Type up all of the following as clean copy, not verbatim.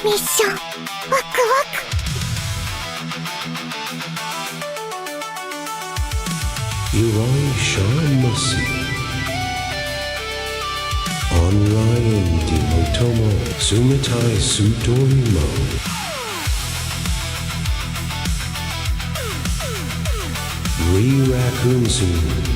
ミッションワクワク。Irai Shamasi Onryan Dimotomo Sumitai Sutorimo Re Raccoon Soon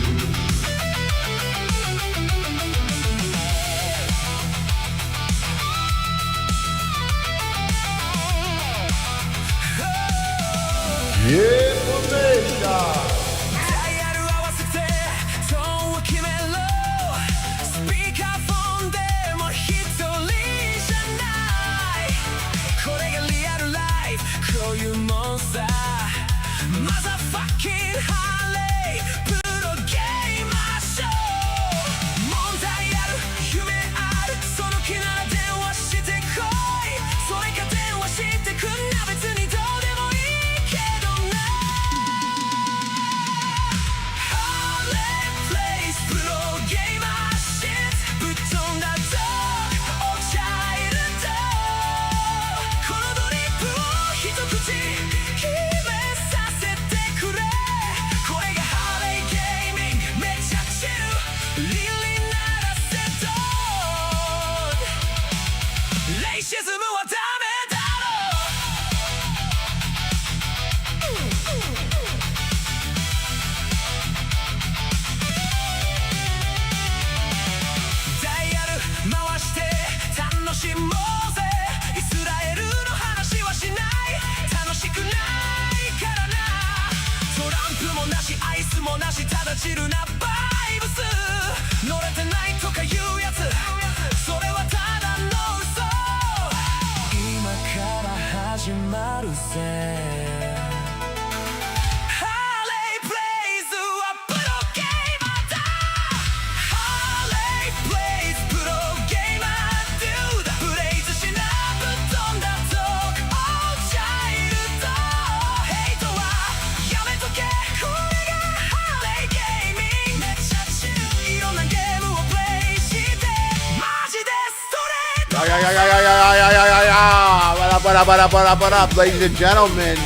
What up, ladies and gentlemen?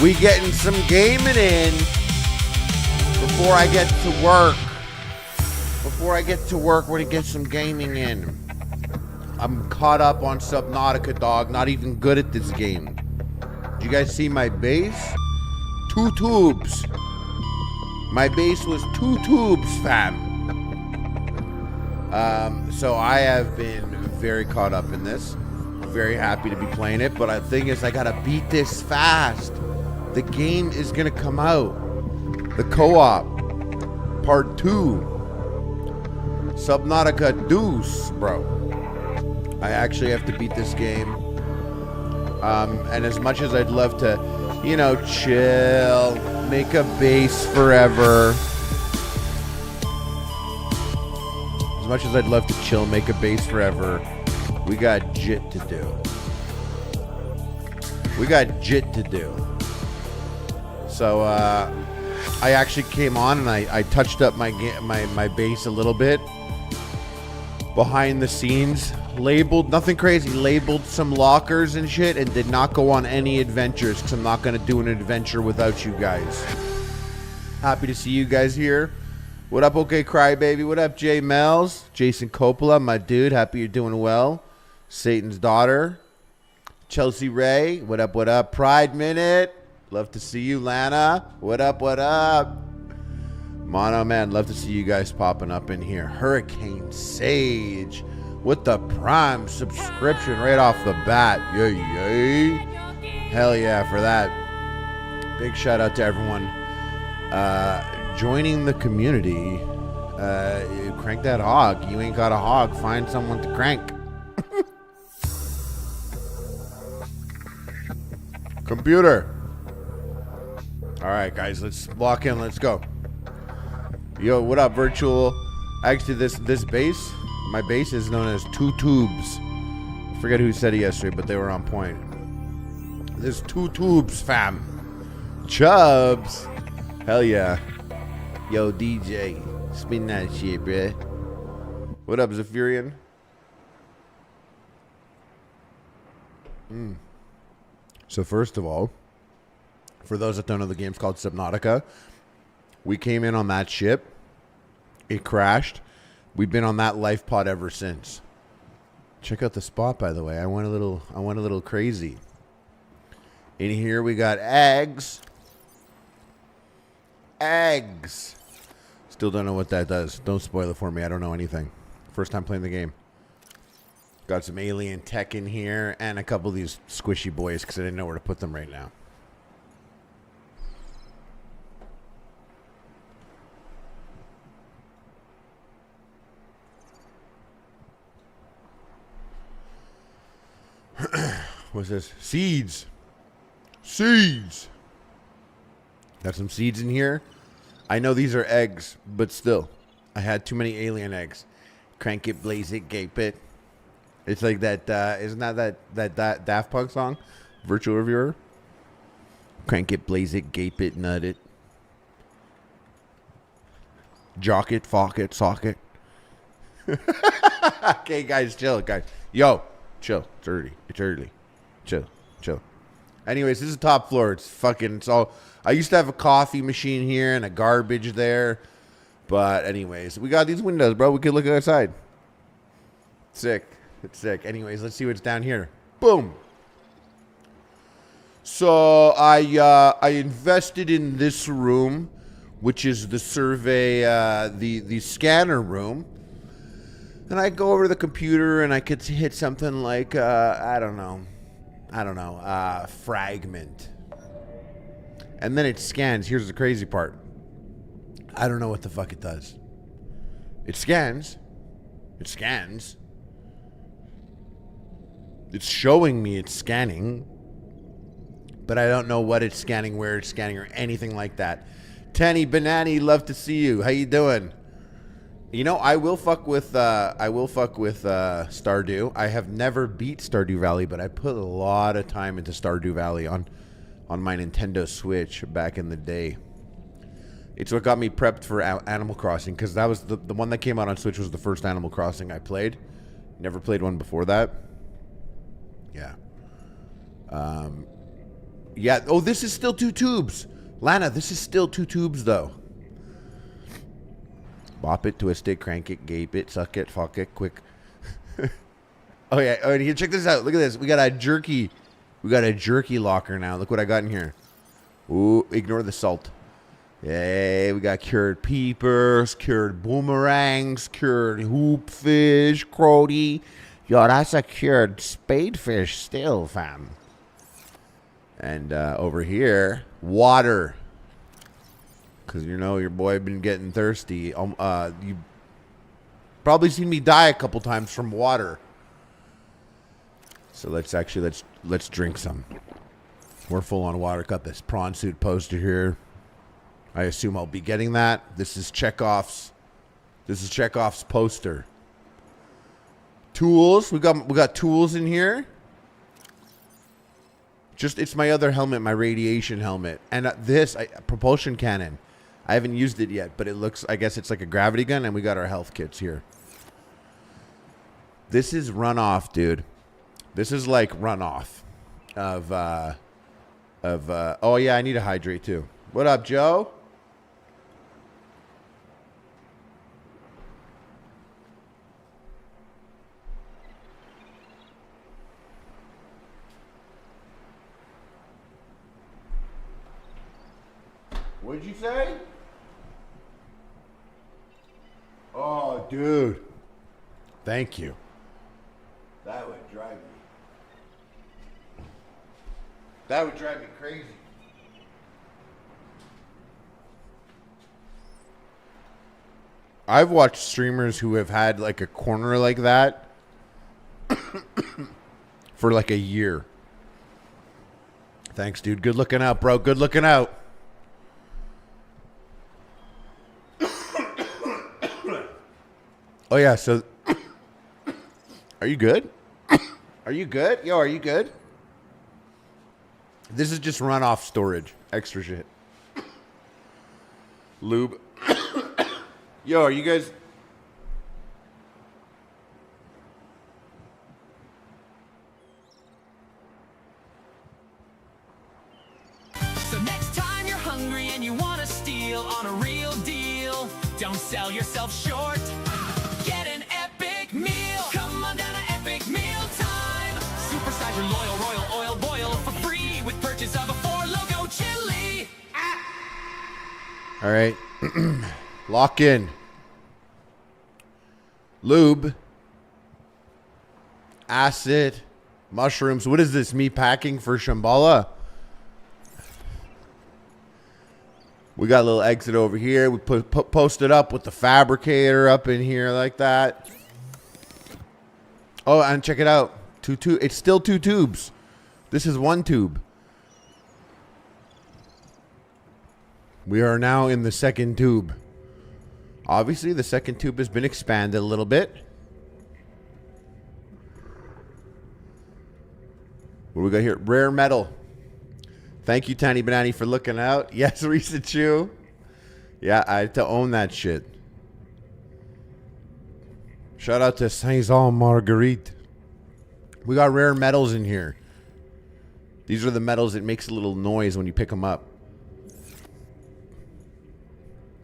We getting some gaming in before I get to work. Before I get to work, we're gonna get some gaming in. I'm caught up on Subnautica, dog. Not even good at this game. Did you guys see my base? 2 tubes. My base was 2 tubes, fam. So I have been very caught up in this. Very happy to be playing it, but the thing is, I gotta beat this fast. The game is gonna come out. The co-op, part 2. Subnautica Deuce, bro. I actually have to beat this game. And as much as I'd love to, you know, chill, make a base forever. As much as I'd love to chill, make a base forever, we got jit to do. We got jit to do. So I actually came on and I touched up my base a little bit. Behind the scenes, labeled, nothing crazy, labeled some lockers and shit, and did not go on any adventures because I'm not going to do an adventure without you guys. Happy to see you guys here. What up, OK Crybaby? What up, Jay Mells? Jason Coppola, my dude. Happy you're doing well. Satan's daughter. Chelsea Ray. What up, what up? Pride Minute. Love to see you, Lana. What up, what up? Mono Man, love to see you guys popping up in here. Hurricane Sage with the Prime subscription right off the bat. Yay, yay. Hell yeah for that. Big shout out to everyone joining the community. Crank that hog. You ain't got a hog, find someone to crank. Computer. All right, guys, let's lock in. Let's go. Yo, what up, virtual? Actually, this base, my base is known as 2 tubes. I forget who said it yesterday, but they were on point. There's 2 tubes, fam. Chubs. Hell yeah. Yo, DJ, spin that shit, bruh. What up, Zephyrian? So first of all, for those that don't know, the game's called Subnautica. We came in on that ship. It crashed. We've been on that life pod ever since. Check out the spot, by the way. I went a little crazy. In here we got eggs. Eggs. Still don't know what that does. Don't spoil it for me. I don't know anything. First time playing the game. Got some alien tech in here and a couple of these squishy boys because I didn't know where to put them right now. What's this? Seeds. Seeds. Got some seeds in here. I know these are eggs, but still. I had too many alien eggs. Crank it, blaze it, gape it. It's like that, isn't that Daft Punk song? Virtual Reviewer? Crank it, blaze it, gape it, nut it. Jock it, fuck it, sock it. Okay, guys, chill, guys. Yo, chill. It's early. It's early. Chill. Anyways, this is the top floor. It's all. I used to have a coffee machine here and a garbage there. But anyways, we got these windows, bro. We could look outside. Sick. It's sick. Anyways, let's see what's down here. Boom. So I invested in this room, which is the survey, the scanner room. And I go over to the computer and I could hit something like, I don't know, fragment. And then it scans. Here's the crazy part. I don't know what the fuck it does. It scans. It scans. It's showing me it's scanning. But I don't know what it's scanning, where it's scanning, or anything like that. Tanny Banani, love to see you. How you doing? You know, I will fuck with Stardew. I have never beat Stardew Valley, but I put a lot of time into Stardew Valley on my Nintendo Switch back in the day. It's what got me prepped for Animal Crossing, because that was the one that came out on Switch was the first Animal Crossing I played. Never played one before that. Yeah. Yeah. Oh, this is still 2 tubes. Lana, this is still 2 tubes, though. Bop it, twist it, crank it, gape it, suck it, fuck it, quick. Oh, yeah. Oh, here, check this out. Look at this. We got a jerky locker now. Look what I got in here. Ooh, ignore the salt. Hey, we got cured peepers, cured boomerangs, cured hoopfish, crody. Yo, that's a cured spadefish still, fam. And over here, water. Because, you know, your boy been getting thirsty. You probably seen me die a couple times from water. So let's drink some. We're full on water. Got this prawn suit poster here. I assume I'll be getting that. This is Chekhov's poster. Tools. We got tools in here. It's my other helmet, my radiation helmet. And propulsion cannon. I haven't used it yet, but it looks, I guess it's like a gravity gun, and we got our health kits here. This is runoff, dude. This is like runoff of oh yeah, I need to hydrate too. What up, Joe? What'd you say? Oh, dude. Thank you. That would drive me crazy. I've watched streamers who have had like a corner like that for like a year. Thanks, dude. Good looking out, bro. Good looking out. Oh, yeah, so... Are you good? Are you good? Yo, are you good? This is just runoff storage. Extra shit. Lube. Yo, are you guys... deal on a real deal. Don't sell yourself short. Get an epic meal. Come on down to Epic Meal Time. Supersize your loyal royal oil boil for free with purchase of a 4-logo chili. All right. Lock in. Lube. Acid. Mushrooms. What is this? Me packing for Shambhala? We got a little exit over here. We posted up with the fabricator up in here like that. Oh, and check it out. It's still 2 tubes. This is 1 tube. We are now in the 2nd tube. Obviously, the 2nd tube has been expanded a little bit. What do we got here? Rare metal. Thank you, Tiny Banani, for looking out. Yes, Risa Chew. Yeah, I had to own that shit. Shout out to Saint-Jean Marguerite. We got rare metals in here. These are the metals that makes a little noise when you pick them up.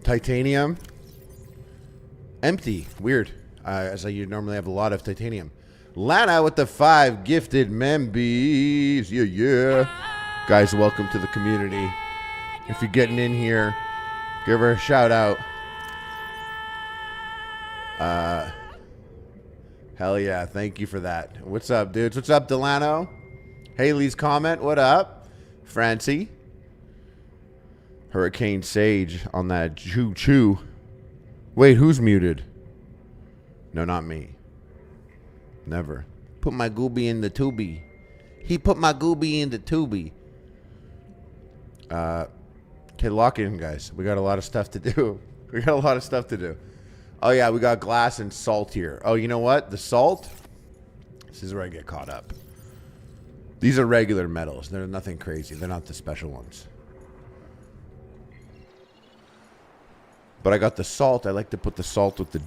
Titanium. Empty. Weird. As you normally have a lot of titanium. Lana with the 5 gifted members. Yeah, yeah. Guys, welcome to the community. If you're getting in here, give her a shout out. Hell yeah, thank you for that. What's up, dudes? What's up, Delano? Haley's comment, what up? Francie. Hurricane Sage on that choo-choo. Wait, who's muted? No, not me. Never. Put my gooby in the tubey. He put my gooby in the tubey. Okay, lock in, guys. We got a lot of stuff to do. Oh, yeah, we got glass and salt here. Oh, you know what? The salt, this is where I get caught up. These are regular metals. They're nothing crazy. They're not the special ones. But I got the salt. I like to put the salt with the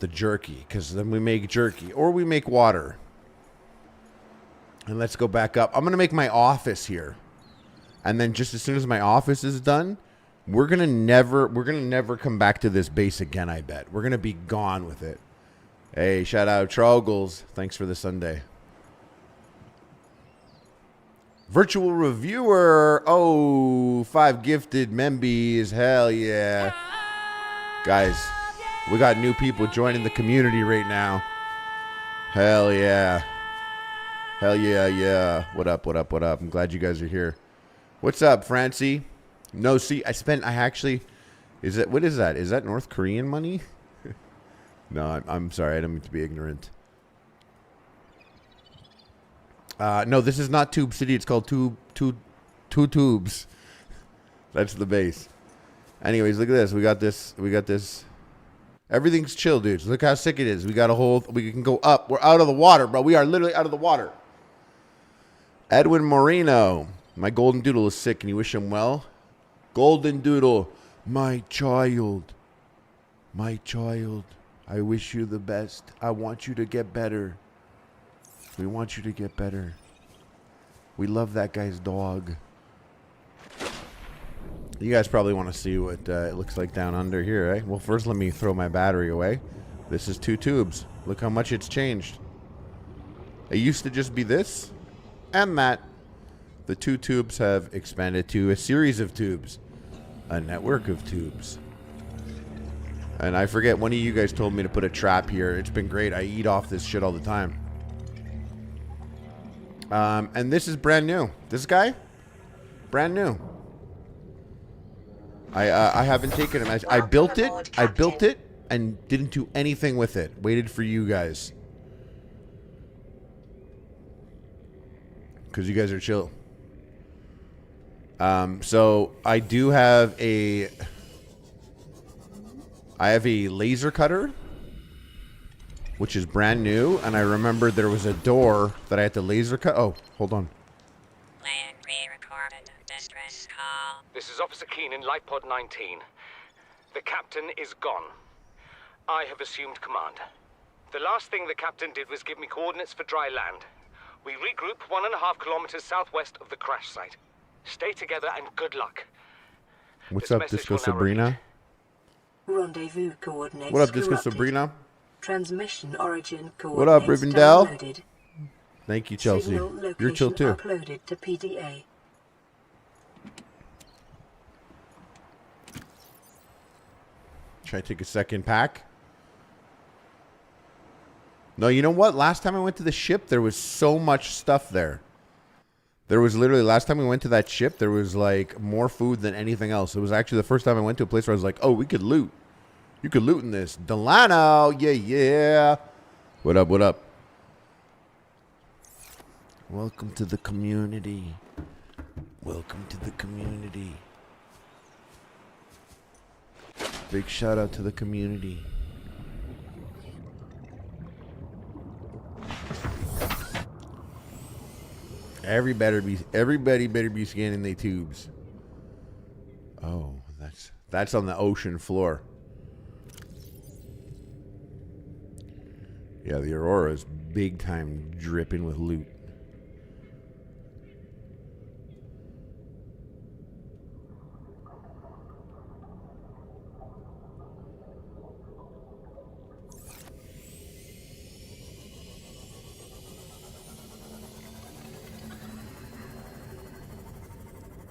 jerky, because then we make jerky. Or we make water. And let's go back up. I'm going to make my office here. And then just as soon as my office is done, we're gonna never come back to this base again, I bet. We're gonna be gone with it. Hey, shout out Troggles. Thanks for the Sunday. Virtual reviewer. Oh, 5 gifted membies. Hell yeah. Guys, we got new people joining the community right now. Hell yeah. Hell yeah, yeah. What up, what up, what up? I'm glad you guys are here. What's up, Francie? No, see, what is that? Is that North Korean money? No, I'm sorry. I don't mean to be ignorant. No, this is not Tube City. It's called Two Tubes. That's the base. Anyways, look at this. We got this. Everything's chill, dudes. Look how sick it is. We can go up. We're out of the water, bro. We are literally out of the water. Edwin Moreno. My golden doodle is sick. Can you wish him well? Golden doodle, my child. My child. I wish you the best. I want you to get better. We want you to get better. We love that guy's dog. You guys probably want to see what it looks like down under here, eh? Well, first let me throw my battery away. This is 2 tubes. Look how much it's changed. It used to just be this and that. The 2 tubes have expanded to a series of tubes. A network of tubes. And I forget, one of you guys told me to put a trap here. It's been great. I eat off this shit all the time. And this is brand new. This guy? Brand new. I haven't taken him. I built it and didn't do anything with it. Waited for you guys. Because you guys are chill. So I do have a laser cutter, which is brand new, and I remember there was a door that I had to laser cut. Oh, hold on. Land re-recorded distress call. This is Officer Keen in Light Pod 19. The captain is gone. I have assumed command. The last thing the captain did was give me coordinates for dry land. We regroup 1.5 kilometers southwest of the crash site. Stay together and good luck. What's This up, message Disco will now Sabrina? Rendezvous coordinates What up, Disco corrupted. Sabrina? Transmission origin What up, coordinates Rivendell? downloaded. Thank you, Chelsea. Signal You're chill location too. uploaded to PDA. Should I take a second pack? No, you know what? Last time I went to the ship, there was so much stuff there. There was literally, last time we went to that ship, there was like more food than anything else. It was actually the first time I went to a place where I was like, oh, we could loot. You could loot in this. Delano, yeah. What up, what up? Welcome to the community. Welcome to the community. Big shout out to the community. Everybody better be scanning their tubes. Oh, that's on the ocean floor. Yeah, the Aurora is big time dripping with loot.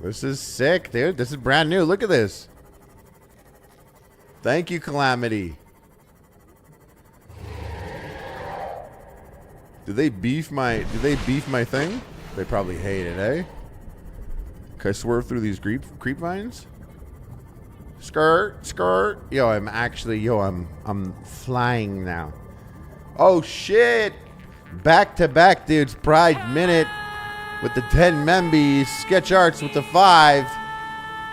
This is sick, dude. This is brand new. Look at this. Thank you, Calamity. Do they beef my thing? They probably hate it, eh? Can I swerve through these creep vines? Skirt, skirt. Yo, I'm flying now. Oh shit. Back to back, dudes. Pride Minute with the 10 Membies. Sketch Arts with the 5.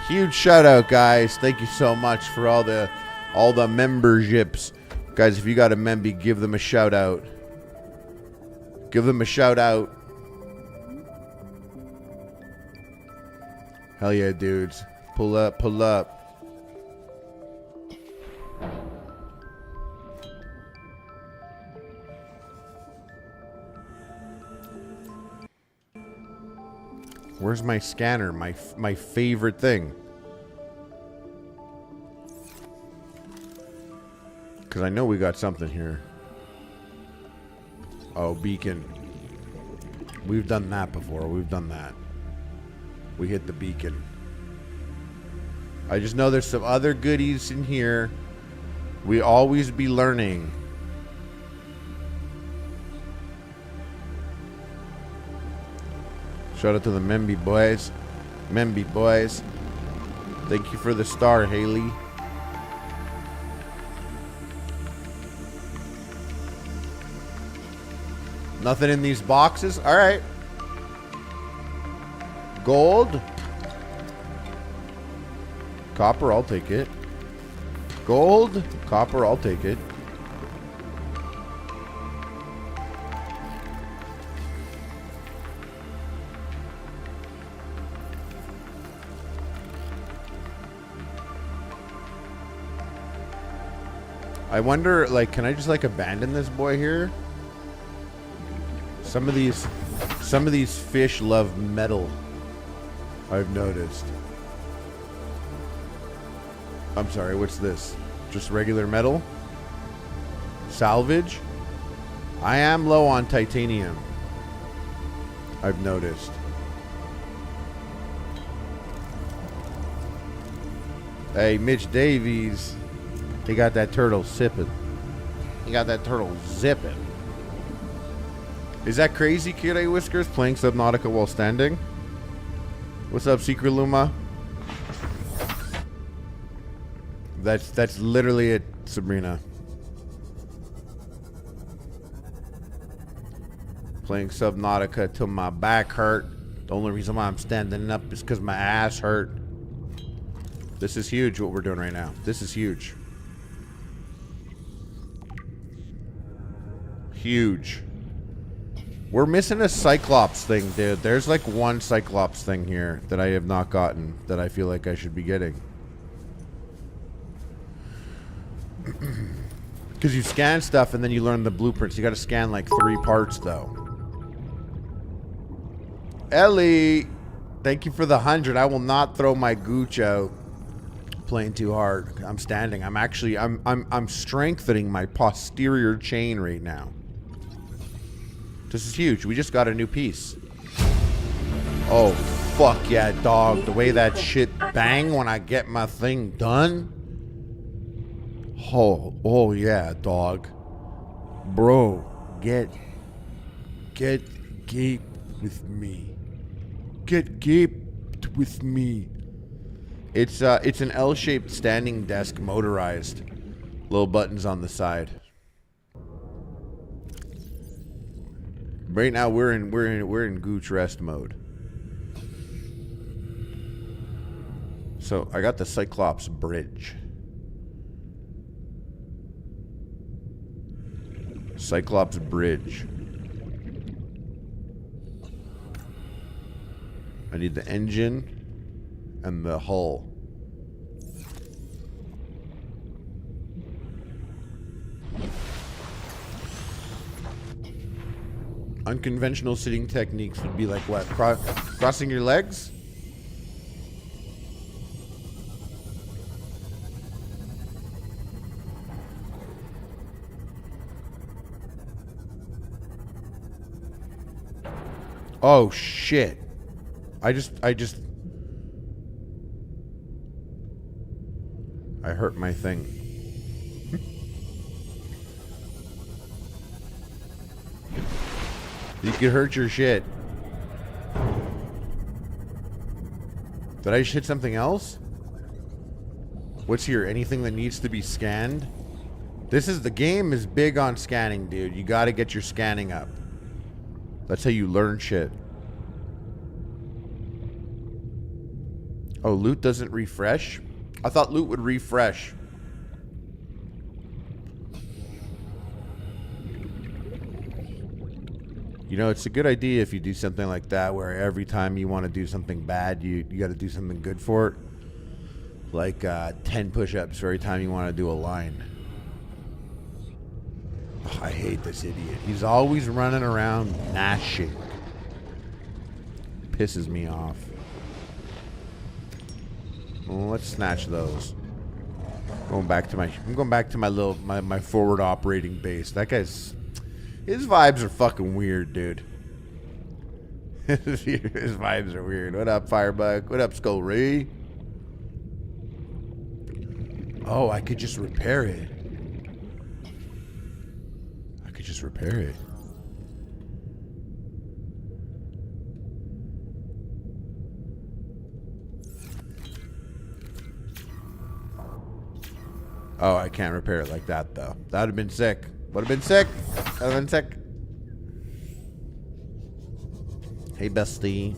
Huge shout out, guys. Thank you so much for all the memberships. Guys, if you got a Memby, give them a shout out. Give them a shout out. Hell yeah, dudes. Pull up, pull up. Where's my scanner? My favorite thing. Because I know we got something here. Oh, beacon. We've done that before. We've done that. We hit the beacon. I just know there's some other goodies in here. We always be learning. Shout out to the Memby boys. Memby boys. Thank you for the star, Haley. Nothing in these boxes? Alright. Gold. Copper, I'll take it. Gold. Copper, I'll take it. I wonder, like, can I just, like, abandon this boy here? Some of these fish love metal, I've noticed. I'm sorry, what's this? Just regular metal? Salvage? I am low on titanium, I've noticed. Hey, Mitch Davies. He got that turtle sipping. He got that turtle zipping. Is that crazy, Kid Whiskers, playing Subnautica while standing? What's up, Secret Luma? That's literally it, Sabrina. Playing Subnautica till my back hurt. The only reason why I'm standing up is because my ass hurt. This is huge, what we're doing right now. This is huge. Huge. We're missing a Cyclops thing, dude. There's like one Cyclops thing here that I have not gotten that I feel like I should be getting. Because you scan stuff and then you learn the blueprints. You got to scan like 3 parts, though. Ellie, thank you for the 100. I will not throw my gooch out. playing too hard. I'm standing. I'm actually I'm strengthening my posterior chain right now. This is huge. We just got a new piece. Oh fuck yeah, dog. The way that shit bang when I get my thing done. Oh yeah, dog. Bro, get gaped with me. Get gaped with me. It's an L-shaped standing desk, motorized. Little buttons on the side. Right now we're in gooch rest mode. So I got the Cyclops bridge. Cyclops bridge. I need the engine and the hull. Unconventional sitting techniques would be like what? Crossing your legs? Oh shit. I hurt my thing. You could hurt your shit. Did I just hit something else? What's here? Anything that needs to be scanned? The game is big on scanning, dude. You gotta get your scanning up. That's how you learn shit. Oh, loot doesn't refresh? I thought loot would refresh. You know, it's a good idea if you do something like that where every time you want to do something bad, you got to do something good for it. Like 10 push-ups every time you want to do a line. Oh, I hate this idiot. He's always running around gnashing. Pisses me off. Well, let's snatch those. I'm going back to my forward operating base. That guy's... His vibes are fucking weird, dude. His vibes are weird. What up, Firebug? What up, Skull Ray? Oh, I could just repair it. Oh, I can't repair it like that, though. That would have been sick. Hey, bestie.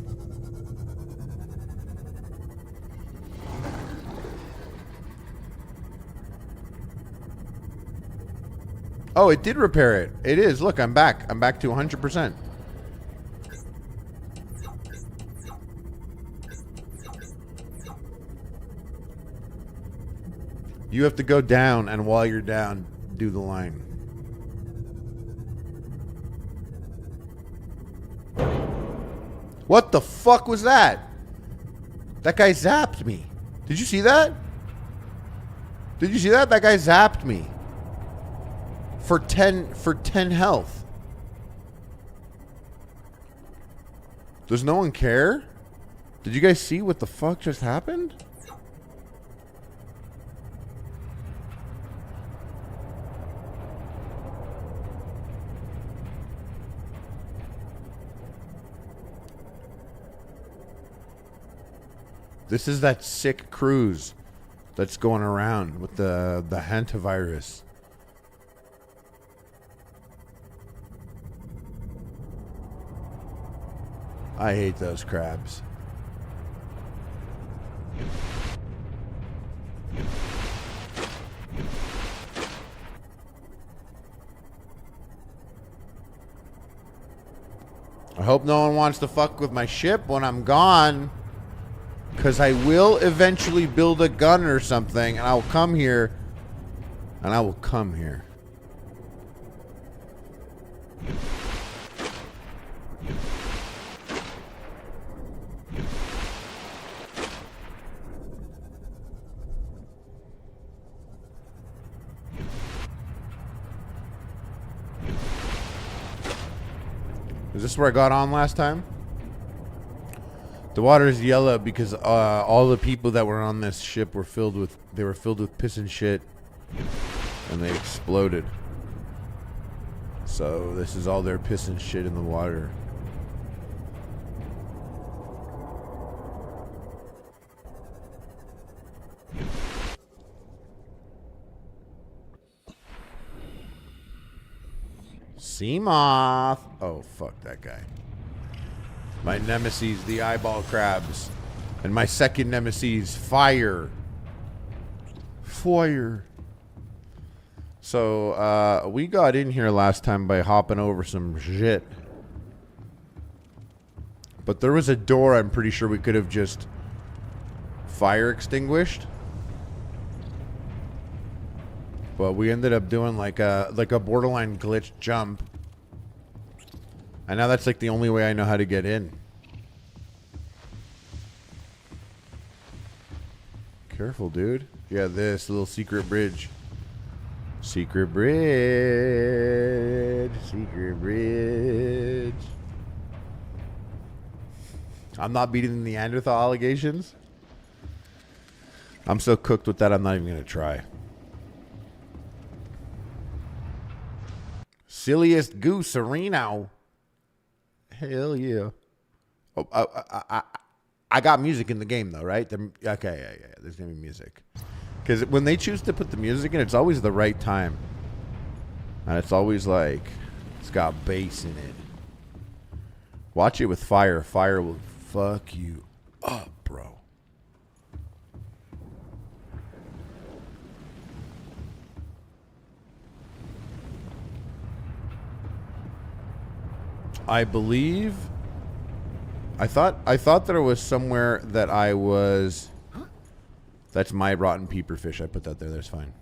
Oh, it did repair it. It is. Look, I'm back. I'm back to 100%. You have to go down, and while you're down, do the line. What the fuck was that? That guy zapped me. Did you see that? That guy zapped me. For 10 health. Does no one care? Did you guys see what the fuck just happened? This is that sick cruise that's going around with the hantavirus. I hate those crabs. I hope no one wants to fuck with my ship when I'm gone. Because I will eventually build a gun or something, and I will come here. And I will come here. Is this where I got on last time? The water is yellow because all the people that were on this ship were filled with piss and shit, and they exploded. So this is all their piss and shit in the water. Seamoth. Oh, fuck that guy. My nemesis, the eyeball crabs. And my second nemesis, fire. Fire. So, we got in here last time by hopping over some shit. But there was a door I'm pretty sure we could have just fire extinguished. But we ended up doing like a borderline glitch jump. And now that's like the only way I know how to get in. Careful, dude. Yeah, this little secret bridge. Secret bridge. Secret bridge. I'm not beating the Neanderthal allegations. I'm so cooked with that, I'm not even going to try. Silliest goose, Sereno. Hell yeah. Oh, I got music in the game, though, right? Okay, yeah. There's going to be music. Because when they choose to put the music in, it's always the right time. And it's always like, it's got bass in it. Watch it with fire. Fire will fuck you up, bro. I believe... I thought there was somewhere that I was... That's my rotten peeper fish. I put that there. That's fine.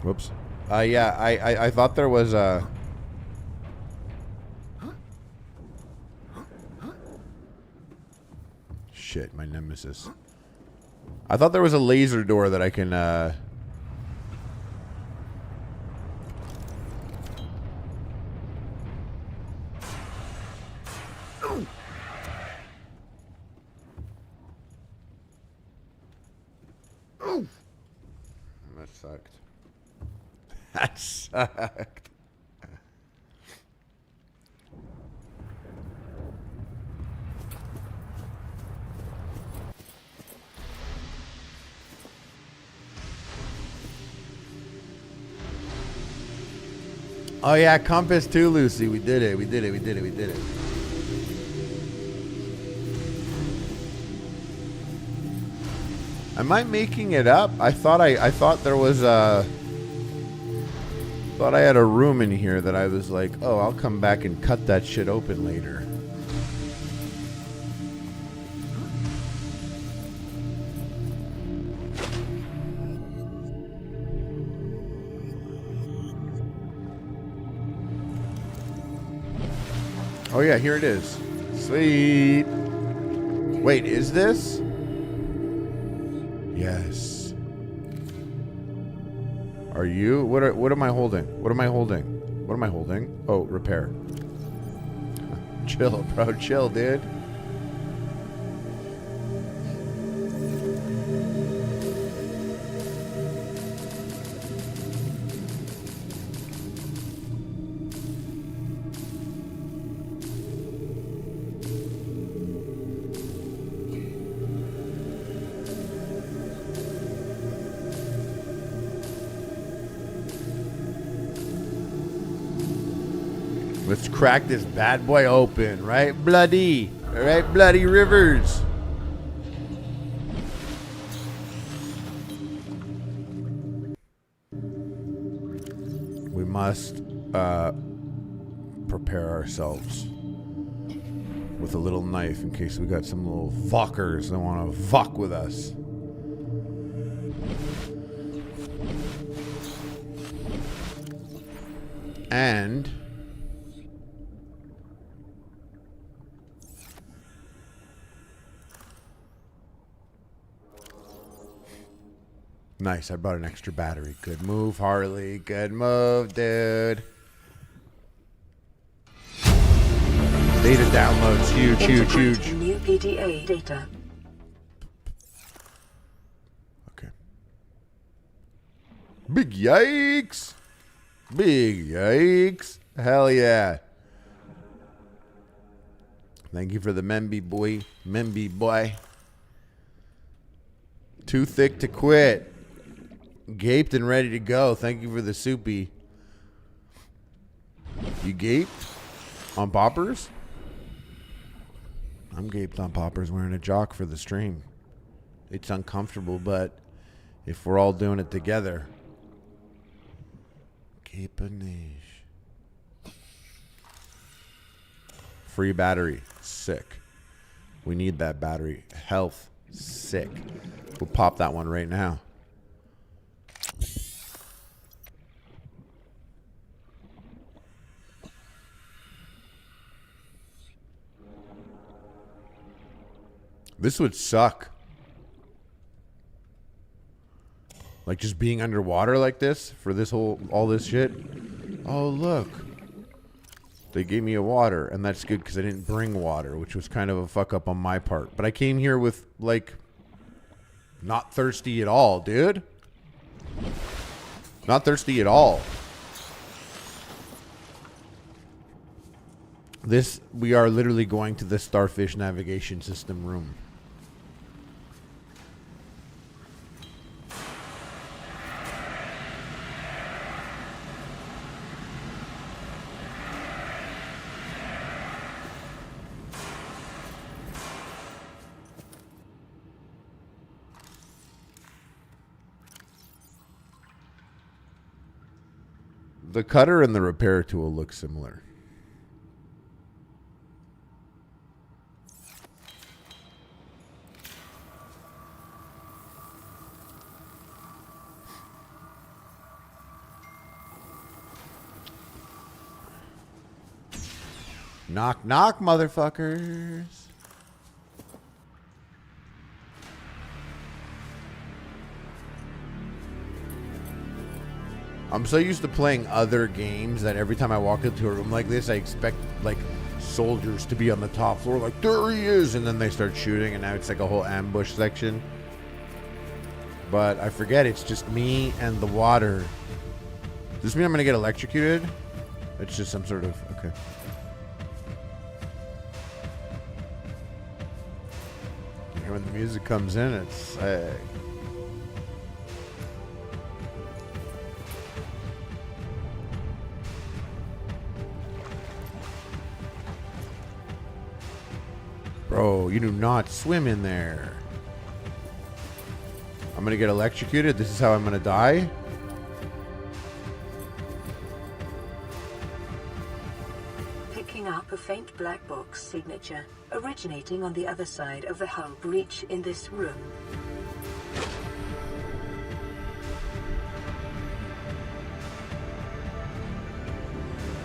Whoops. Yeah, I thought there was a... Shit, my nemesis. I thought there was a laser door that I can... That sucked. That sucked. Oh yeah, compass too, Lucy. We did it. We did it. Am I making it up? I thought there was a... Thought I had a room in here that I was like, oh, I'll come back and cut that shit open later. Oh yeah, here it is. Sweet. Wait, is this? Yes. Are you? What am I holding? What am I holding? What am I holding? Oh, repair. Chill, bro. Chill, dude. Let's crack this bad boy open, right, Bloody? All right, Bloody Rivers. We must prepare ourselves with a little knife in case we got some little fuckers that want to fuck with us. And... Nice. I brought an extra battery. Good move, Harley. Good move, dude. Data downloads. Huge, huge, huge. Integrating new PDA data. Okay. Big yikes. Big yikes. Hell yeah. Thank you for the Memby boy. Memby boy. Too thick to quit. Gaped and ready to go. Thank you for the soupy. You gaped on poppers? I'm gaped on poppers wearing a jock for the stream. It's uncomfortable, but if we're all doing it together. Gapanage. Free battery. Sick. We need that battery. Health. Sick. We'll pop that one right now. This would suck. Like just being underwater like this for this all this shit. Oh, look. They gave me a water, and that's good because I didn't bring water, which was kind of a fuck up on my part. But I came here with, like, not thirsty at all, dude. Not thirsty at all. We are literally going to the Starfish Navigation System room. The cutter and the repair tool look similar. Knock, knock, motherfuckers. I'm so used to playing other games that every time I walk into a room like this, I expect, like, soldiers to be on the top floor, like, there he is, and then they start shooting, and now it's like a whole ambush section. But I forget, it's just me and the water. Does this mean I'm going to get electrocuted? It's just some sort of, okay. When the music comes in, it's, bro, you do not swim in there. I'm gonna get electrocuted. This is how I'm gonna die. Picking up a faint black box signature originating on the other side of the hull breach in this room.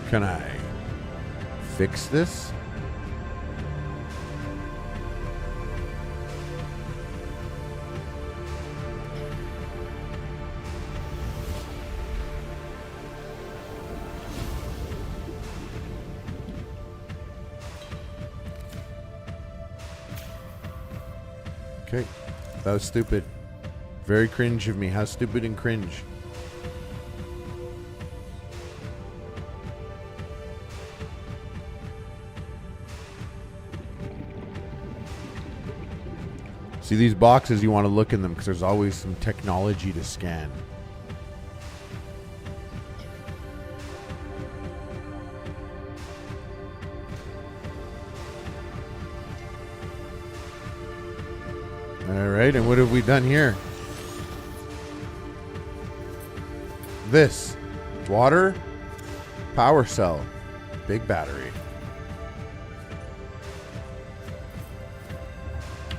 Can I fix this? Okay, that was stupid. Very cringe of me. How stupid and cringe. See these boxes, you want to look in them because there's always some technology to scan. Alright, and what have we done here? This. Water. Power cell. Big battery.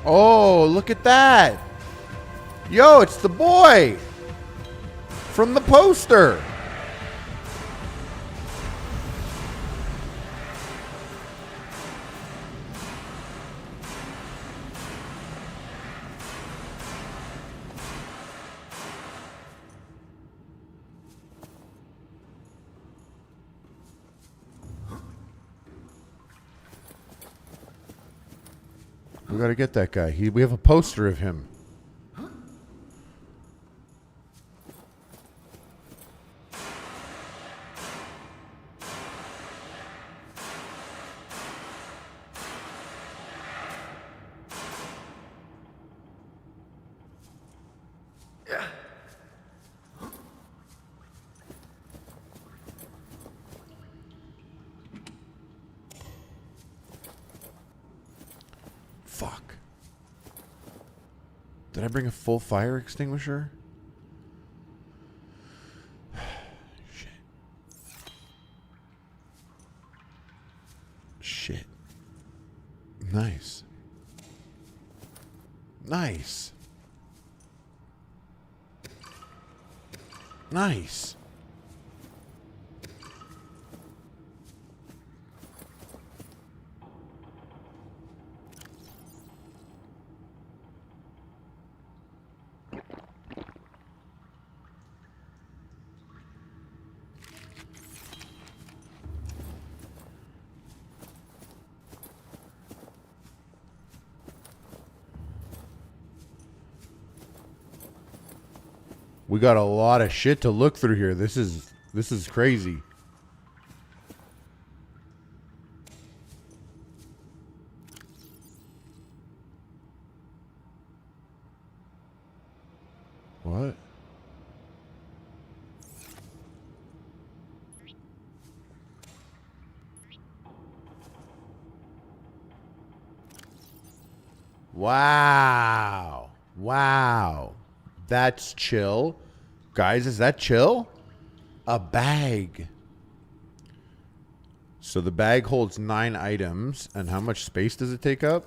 Oh, look at that. Yo, it's the boy from the poster. We gotta get that guy. We have a poster of him. Fuck. Did I bring a full fire extinguisher? Shit. Shit. Nice. Nice. Nice. We got a lot of shit to look through here. This is crazy. What? Wow. Wow. That's chill. Guys, is that chill? A bag. So the bag holds 9 items. And how much space does it take up?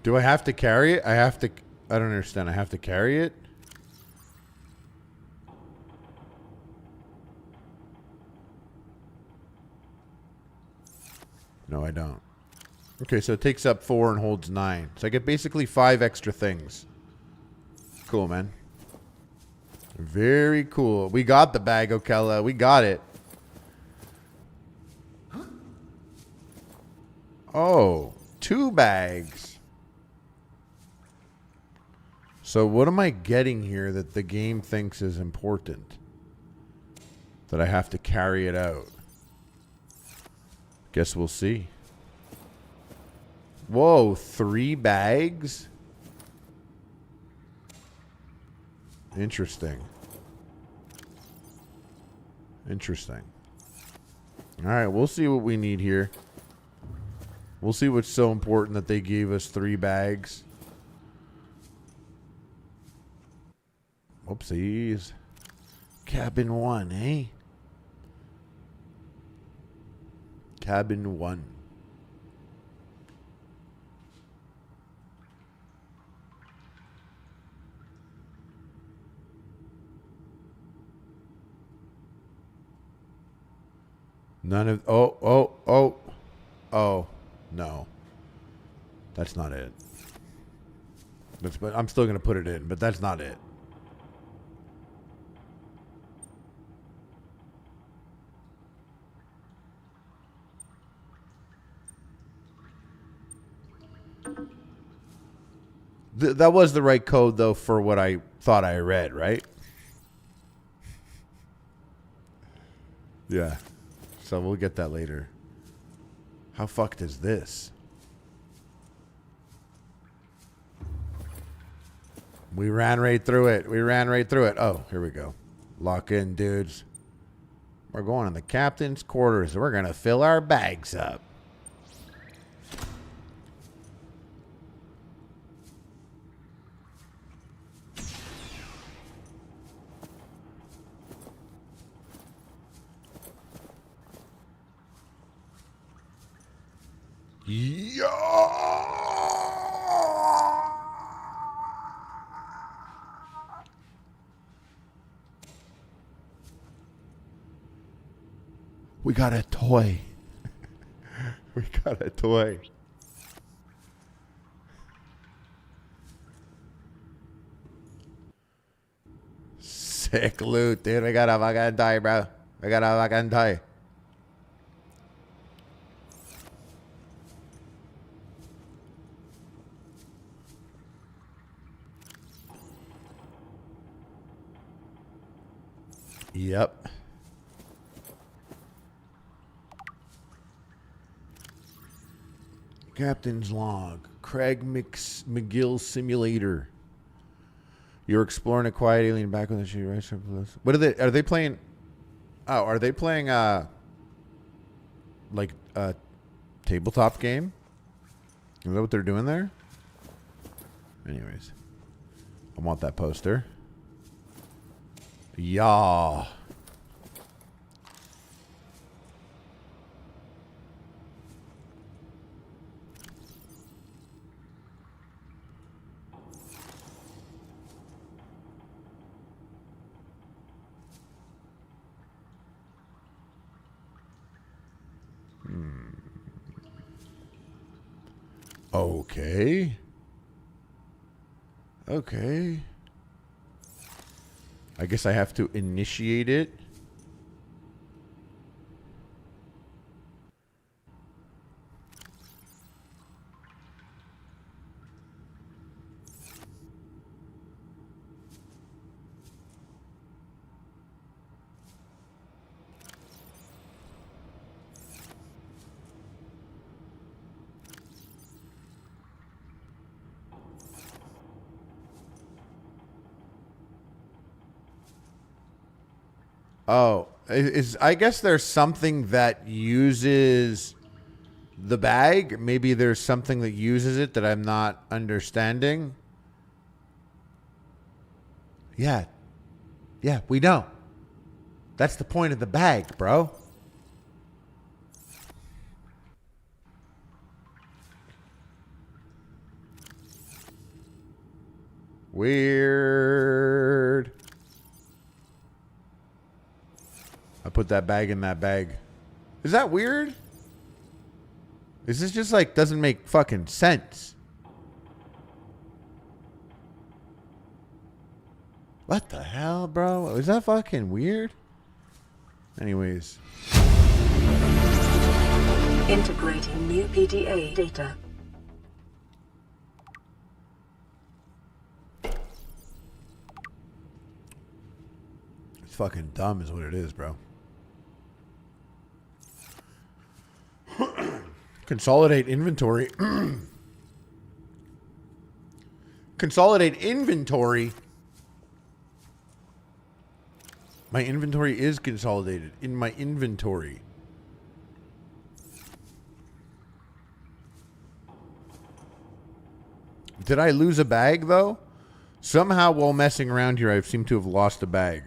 Do I have to carry it? I don't understand. I have to carry it? No, I don't. Okay, so it takes up 4 and holds 9. So I get basically 5 extra things. Cool, man. Very cool. We got the bag, Okella. We got it. Oh, 2 bags. So what am I getting here that the game thinks is important? That I have to carry it out. Guess we'll see. Whoa, 3 bags? Interesting. Interesting. Alright, we'll see what we need here. We'll see what's so important that they gave us 3 bags. Whoopsies. Cabin 1, eh? Cabin 1. None of... Oh, no. That's not it. But I'm still going to put it in, but that's not it. That was the right code, though, for what I thought I read, right? Yeah. So we'll get that later. How fucked is this? We ran right through it. We ran right through it. Oh, here we go. Lock in, dudes. We're going in the captain's quarters. We're going to fill our bags up. Yeah. We got a toy. We got a toy. Sick loot, dude. We got a fucking toy, bro. We got a fucking toy. Yep. Captain's log. Craig McGill simulator. You're exploring a quiet alien back on the sheet. Right? What are they playing? Oh, are they playing like a tabletop game? Is that what they're doing there? Anyways. I want that poster. Yeah. Okay. Okay. I guess I have to initiate it. Oh, I guess there's something that uses the bag. Maybe there's something that uses it that I'm not understanding. Yeah. Yeah, we know. That's the point of the bag, bro. Weird. I put that bag in that bag. Is that weird? Is this just like doesn't make fucking sense? What the hell, bro? Is that fucking weird? Anyways. Integrating new PDA data. It's fucking dumb is what it is, bro. Consolidate inventory. Consolidate inventory. My inventory is consolidated in my inventory. Did I lose a bag, though? Somehow, while messing around here, I seem to have lost a bag.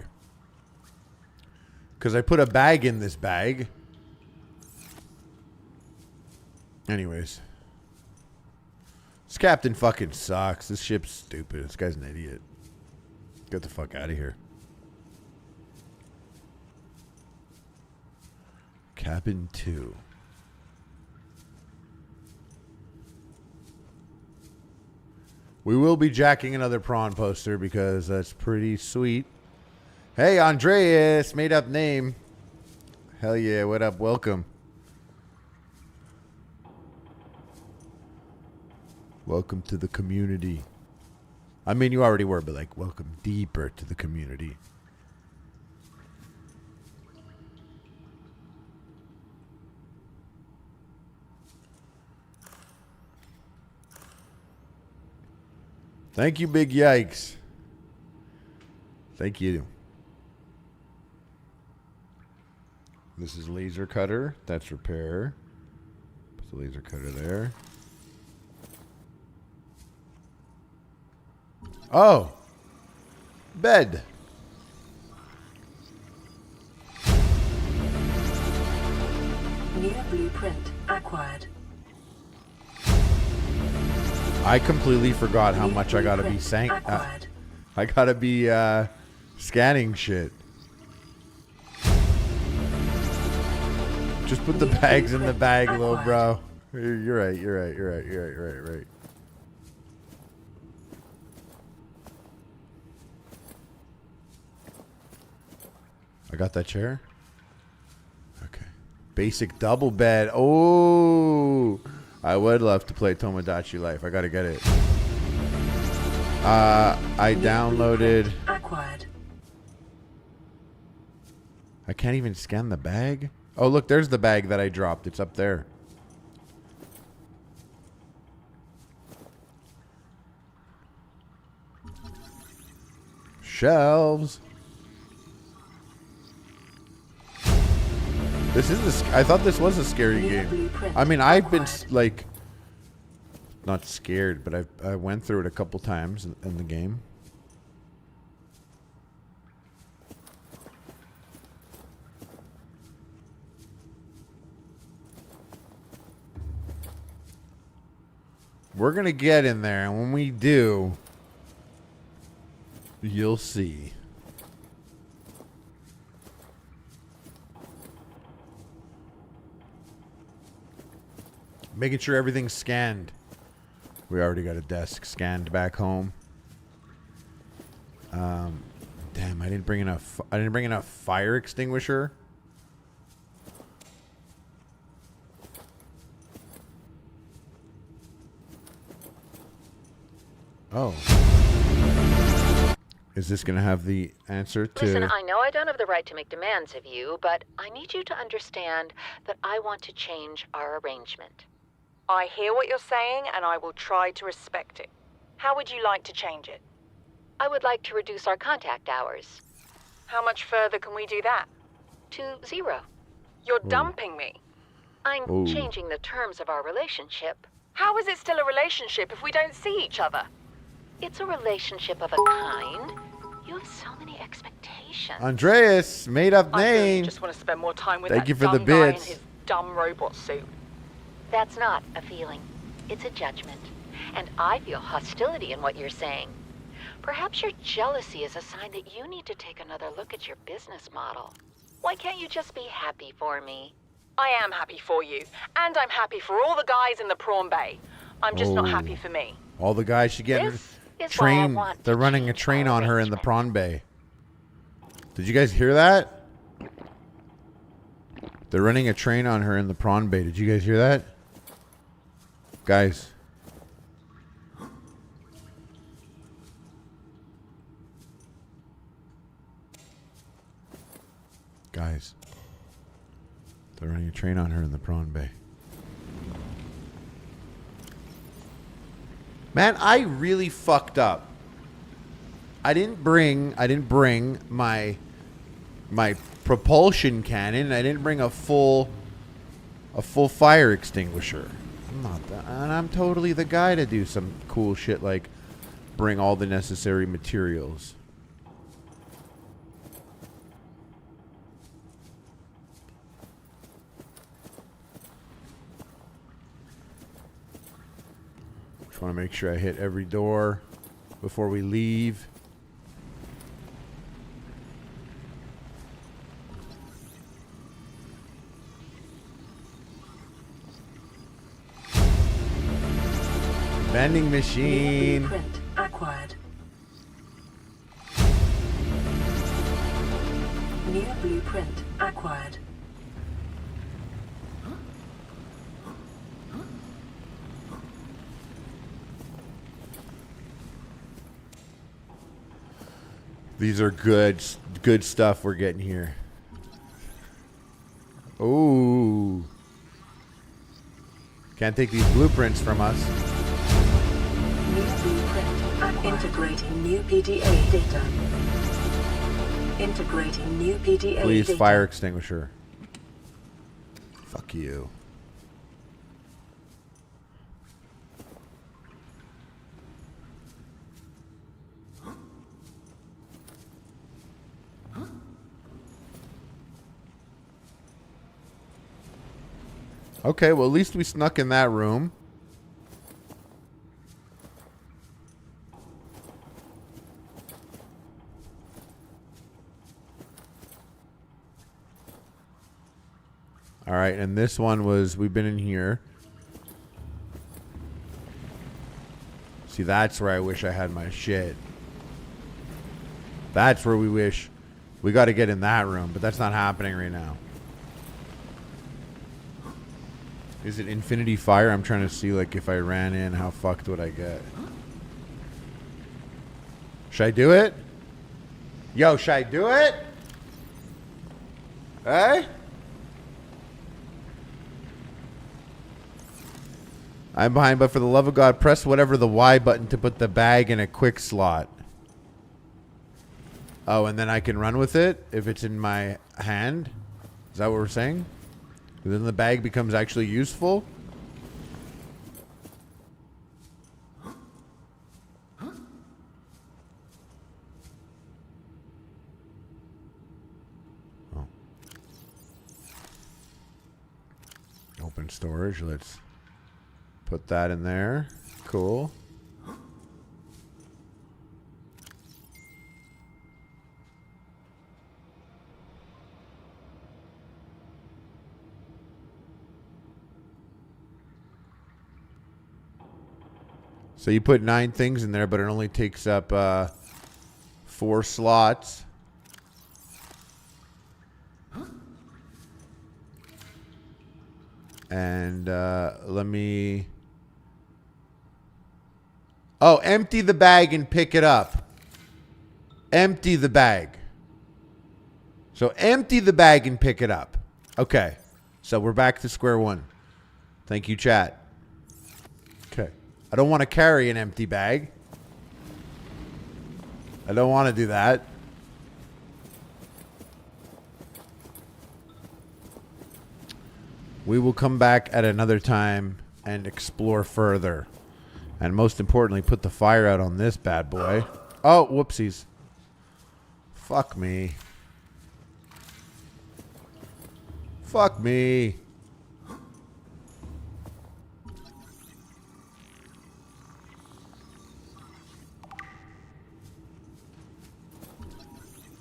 Because I put a bag in this bag. Anyways. This captain fucking sucks. This ship's stupid. This guy's an idiot. Get the fuck out of here. Cabin 2. We will be jacking another prawn poster because that's pretty sweet. Hey, Andreas. Made up name. Hell yeah. What up? Welcome. Welcome to the community. I mean, you already were, but like, welcome deeper to the community. Thank you, Big Yikes. Thank you. This is laser cutter. That's repair. Put the laser cutter there. Oh. Bed. New blueprint acquired. I completely forgot how much I gotta be I gotta be scanning shit. Just put the bags in the bag, little bro. You're right. You're right. You're right. You're right. You're right. Right. I got that chair. Okay. Basic double bed. Oh, I would love to play Tomodachi Life. I gotta get it. I downloaded. Acquired. I can't even scan the bag. Oh, look, there's the bag that I dropped. It's up there. Shelves. This is I thought this was a scary game. I mean, I've been like not scared, but I went through it a couple times in the game. We're going to get in there, and when we do, you'll see. Making sure everything's scanned. We already got a desk scanned back home. Damn, I didn't bring enough. I didn't bring enough fire extinguisher. Oh. Is this going to have the answer to... Listen, I know I don't have the right to make demands of you, but I need you to understand that I want to change our arrangement. I hear what you're saying, and I will try to respect it. How would you like to change it? I would like to reduce our contact hours. How much further can we do that? To 0. You're dumping me. I'm changing the terms of our relationship. How is it still a relationship if we don't see each other? It's a relationship of a kind. You have so many expectations. Andreas, made up I really name. just want to spend more time with Thank that you for dumb the guy in bits. his dumb robot suit. That's not a feeling. It's a judgment. And I feel hostility in what you're saying. Perhaps your jealousy is a sign that you need to take another look at your business model. Why can't you just be happy for me? I am happy for you, and I'm happy for all the guys in the prawn bay. I'm just not happy for me. All the guys should get This is why I train. want They're to running a change train our on her in the arrangement. prawn bay. Did you guys hear that? They're running a train on her in the prawn bay. Did you guys hear that? Guys. Guys. They're running a train on her in the prawn bay. Man, I really fucked up. I didn't bring my propulsion cannon. I didn't bring a full fire extinguisher. I'm not that, and I'm totally the guy to do some cool shit like bring all the necessary materials. Just want to make sure I hit every door before we leave. Vending machine. Blueprint acquired. New blueprint acquired. These are good stuff we're getting here. Ooh. Can't take these blueprints from us. New blueprint acquired. Integrating new PDA data. Integrating new PDA Please, data. fire extinguisher. Fuck you. Okay, well, at least we snuck in that room. All right, and this one was, we've been in here. See, that's where I wish I had my shit. That's where we wish. We got to get in that room, but that's not happening right now. Is it infinity fire? I'm trying to see, like, if I ran in, how fucked would I get? Should I do it? Yo, should I do it? Hey? I'm behind, but for the love of God, press whatever the Y button to put the bag in a quick slot. Oh, and then I can run with it if it's in my hand? Is that what we're saying? Then the bag becomes actually useful? Oh. Open storage. Let's put that in there. Cool. So you put 9 things in there, but it only takes up 4 slots. And let me... Oh, empty the bag and pick it up. Empty the bag. So empty the bag and pick it up. Okay. So we're back to square one. Thank you, chat. Okay. I don't want to carry an empty bag. I don't want to do that. We will come back at another time and explore further. And most importantly, put the fire out on this bad boy. Oh, whoopsies. Fuck me. Fuck me.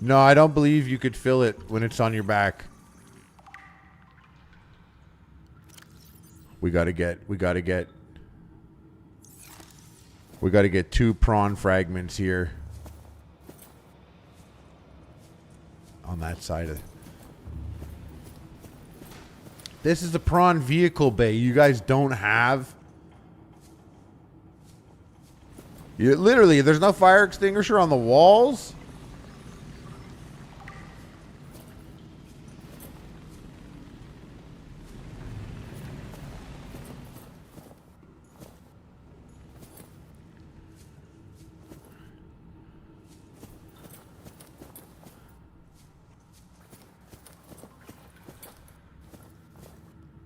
No, I don't believe you could fill it when it's on your back. We gotta get 2 prawn fragments here. On that side of it. This is the prawn vehicle bay you guys don't have. You literally, there's no fire extinguisher on the walls.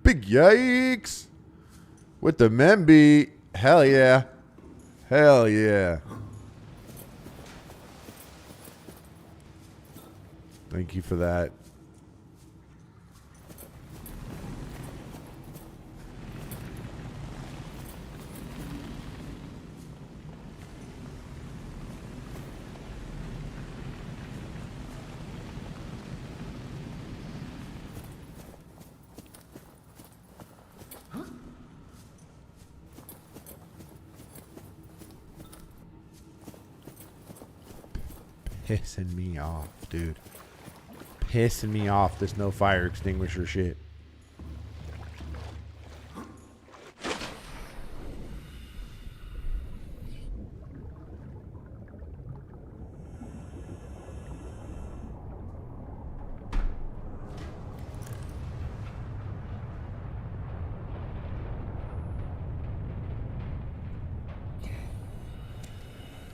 Big yikes. With the Memby. Hell yeah. Hell yeah. Thank you for that. Pissing me off, dude. Pissing me off, this no fire extinguisher shit.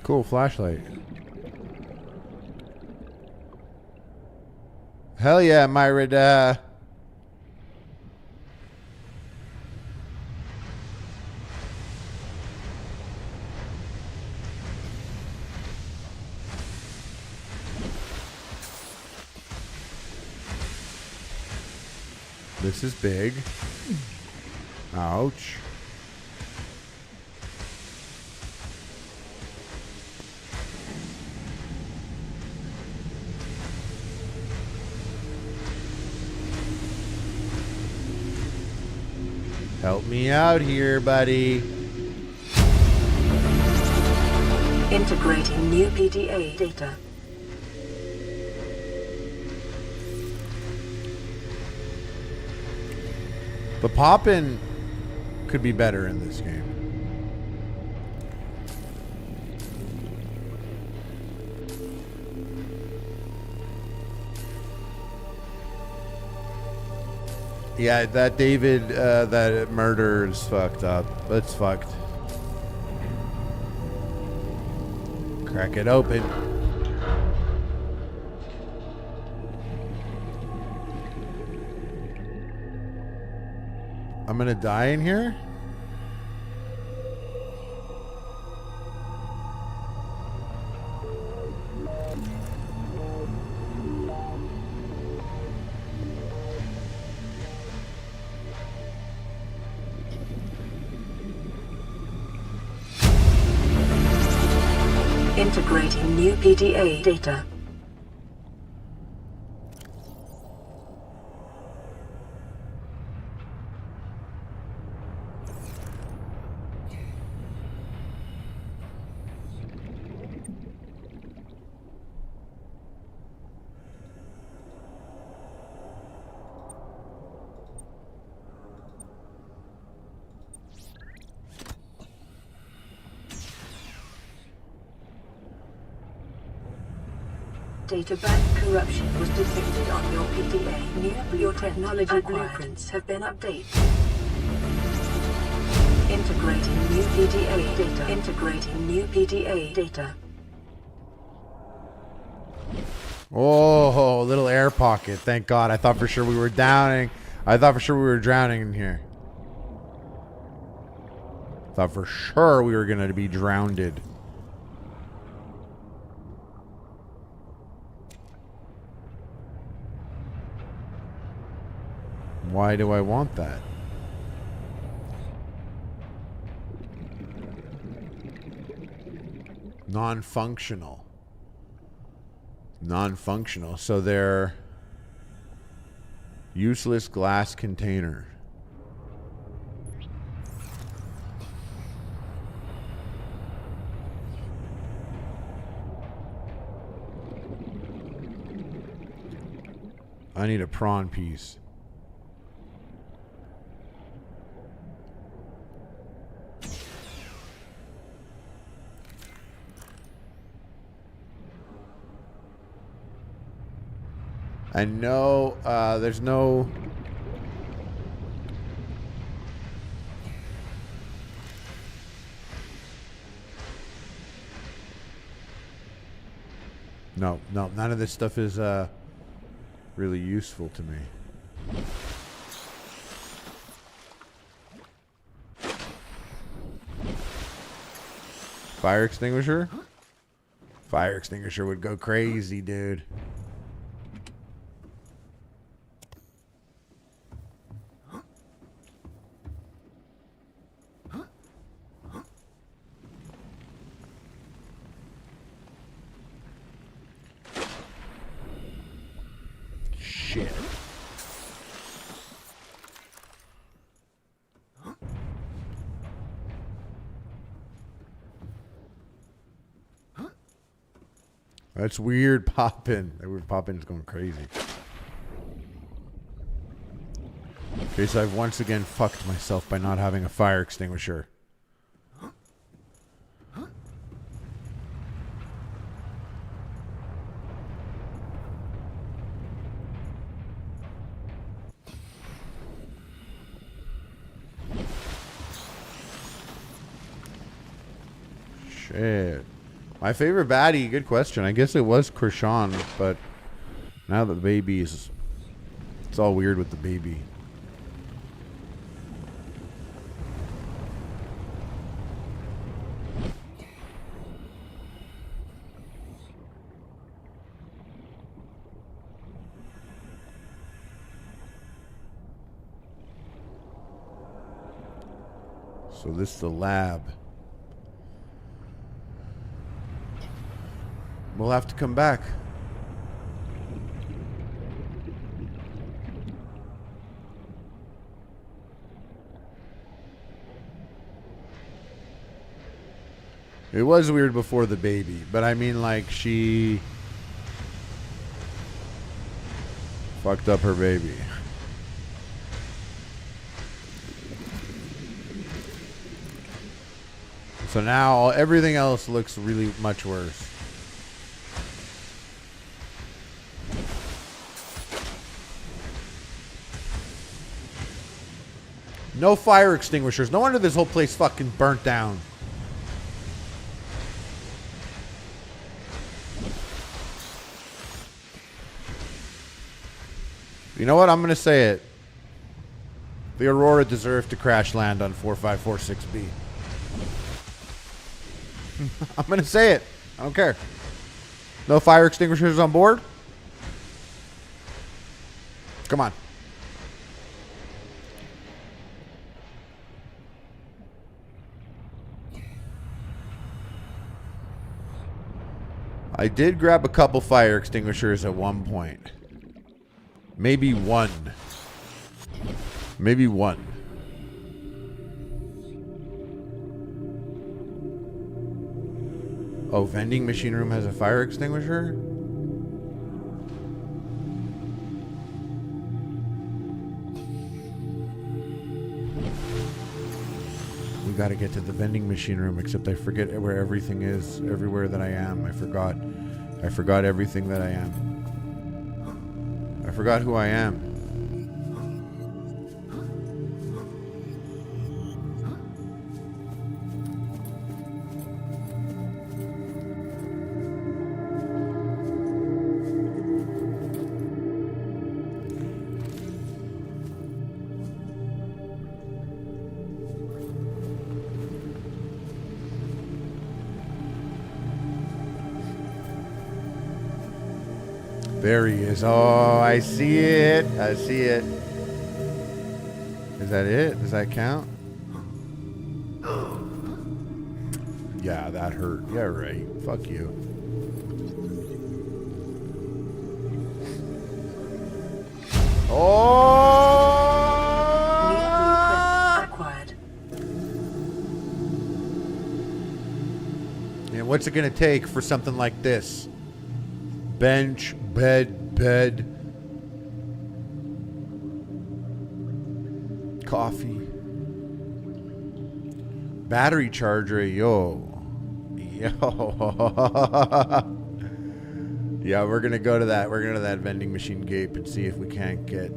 Cool flashlight. Hell yeah, Myra. This is big. Ouch. Help me out here, buddy. Integrating new PDA data. The pop-in could be better in this game. Yeah, that David, that murder is fucked up. It's fucked. Crack it open. I'm gonna die in here? Integrating new PDA data. Data bank corruption was detected on your PDA. Your technology blueprints have been updated. Integrating new PDA data. Integrating new PDA data. Oh, little air pocket. Thank God. I thought for sure we were drowning. I thought for sure we were drowning in here. Thought for sure we were going to be drowned. Why do I want that? Non-functional. Non-functional. So they're useless glass container. I need a prawn piece. And no, there's no... No, none of this stuff is really useful to me. Fire extinguisher? Fire extinguisher would go crazy, dude. Shit. That's weird popping. That weird popping is going crazy. Okay, so I've once again fucked myself by not having a fire extinguisher. Shit. My favorite baddie, good question. I guess it was Krishan, but now that the baby is... It's all weird with the baby. So this is the lab. We'll have to come back. It was weird before the baby, but I mean, like, she fucked up her baby. So now everything else looks really much worse. No fire extinguishers. No wonder this whole place fucking burnt down. You know what? I'm going to say it. The Aurora deserved to crash land on 4546B. I'm going to say it. I don't care. No fire extinguishers on board? Come on. I did grab a couple fire extinguishers at one point. Maybe one. Maybe one. Oh, vending machine room has a fire extinguisher? We gotta get to the vending machine room, except I forget where everything is. Everywhere that I am. I forgot everything that I am. I forgot who I am. There he is. Oh, I see it. I see it. Is that it? Does that count? Yeah, that hurt. Yeah, right. Fuck you. Oh! New blueprint acquired. And what's it going to take for something like this? Bench, bed, coffee, battery charger, yo. Yeah, we're gonna go to that. We're gonna go to that vending machine gate and see if we can't get.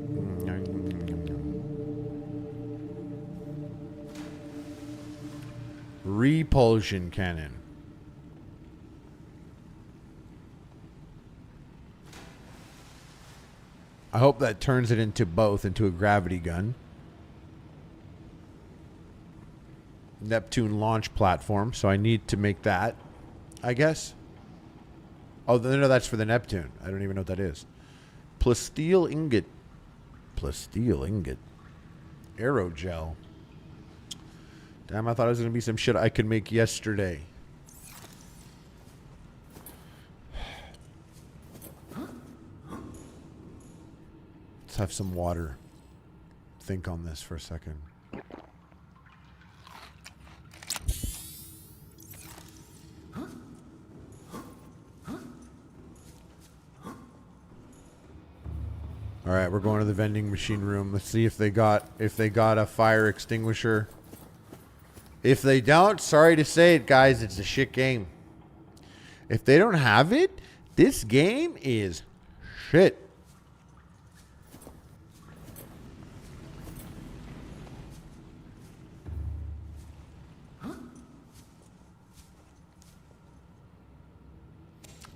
Repulsion cannon. I hope that turns it into a gravity gun. Neptune launch platform, so I need to make that, I guess. Oh, no, that's for the Neptune. I don't even know what that is. Plasteel ingot. Aerogel. Damn, I thought it was going to be some shit I could make yesterday. Let's have some water. Think on this for a second. All right, we're going to the vending machine room. Let's see if they got a fire extinguisher. If they don't, sorry to say it, guys, it's a shit game. If they don't have it, this game is shit.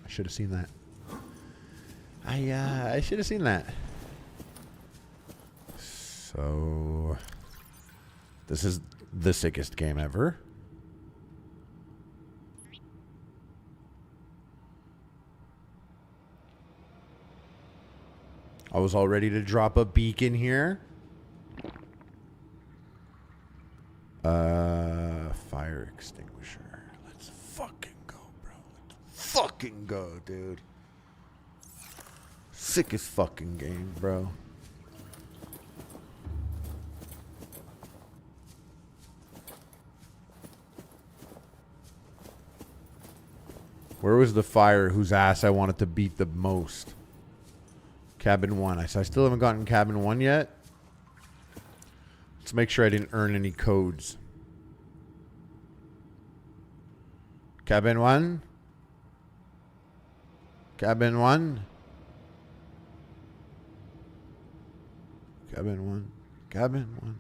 I should have seen that. I should have seen that. So, this is the sickest game ever. I was all ready to drop a beacon here. Fire extinguisher. Let's fucking go, bro. Let's fucking go, dude. Sickest fucking game, bro. Where was the fire whose ass I wanted to beat the most? Cabin 1. I still haven't gotten cabin 1 yet. Let's make sure I didn't earn any codes. Cabin 1. Cabin 1. Cabin 1. Cabin 1.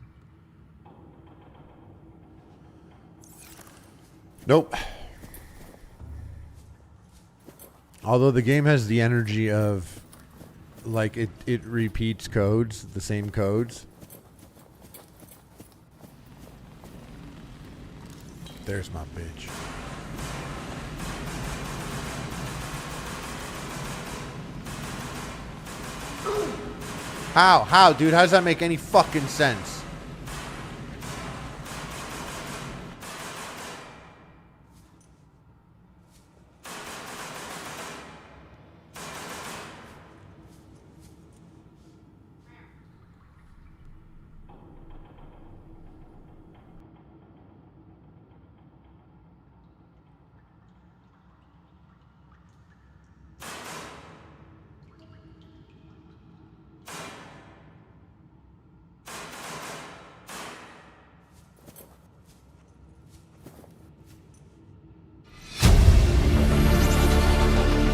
Nope. Although the game has the energy of, like, it repeats codes, the same codes. There's my bitch. How, dude? How does that make any fucking sense?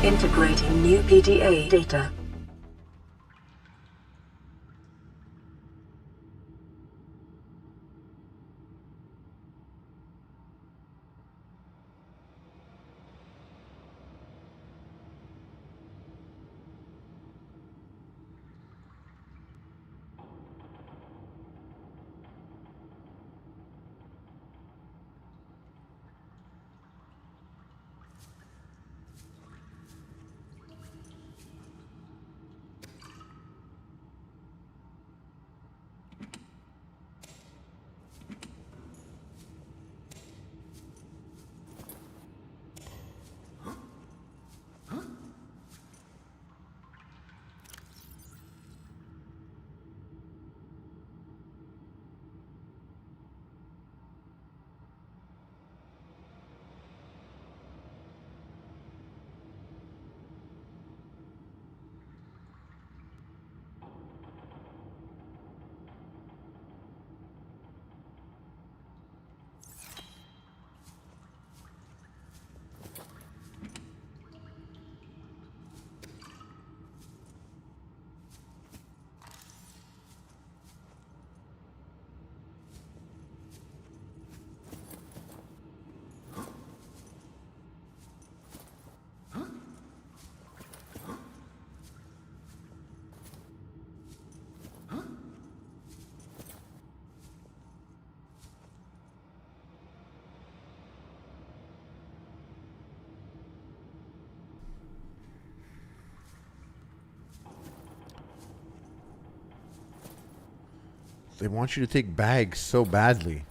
Integrating new PDA data. They want you to take bags so badly.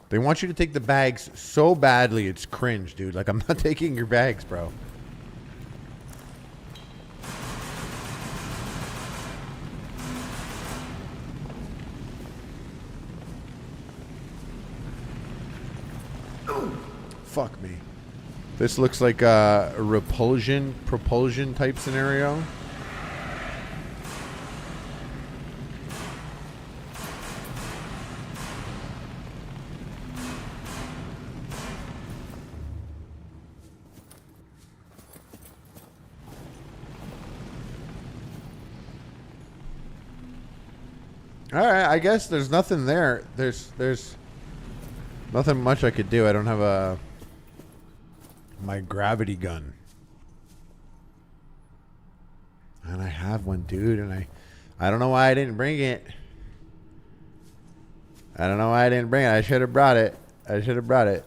They want you to take the bags so badly, it's cringe, dude. Like, I'm not taking your bags, bro. Fuck me. This looks like a propulsion type scenario. Alright, I guess there's nothing there. There's nothing much I could do. I don't have my gravity gun. And I have one, dude, and I don't know why I didn't bring it. I don't know why I didn't bring it. I should have brought it. I should have brought it.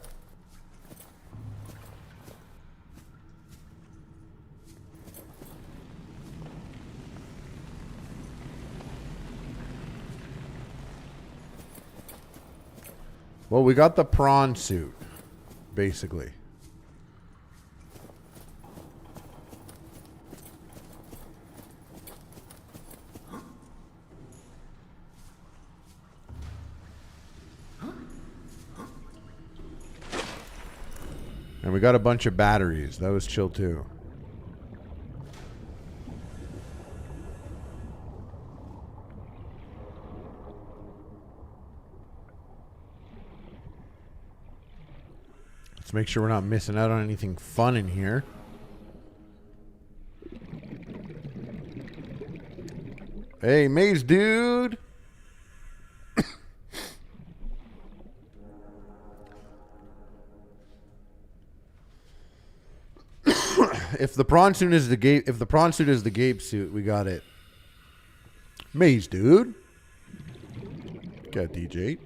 Well, we got the prawn suit, basically. And we got a bunch of batteries. That was chill too. Let's make sure we're not missing out on anything fun in here. Hey, Maze dude. If the prawn suit is the Gabe suit, we got it. Maze dude. Got DJ.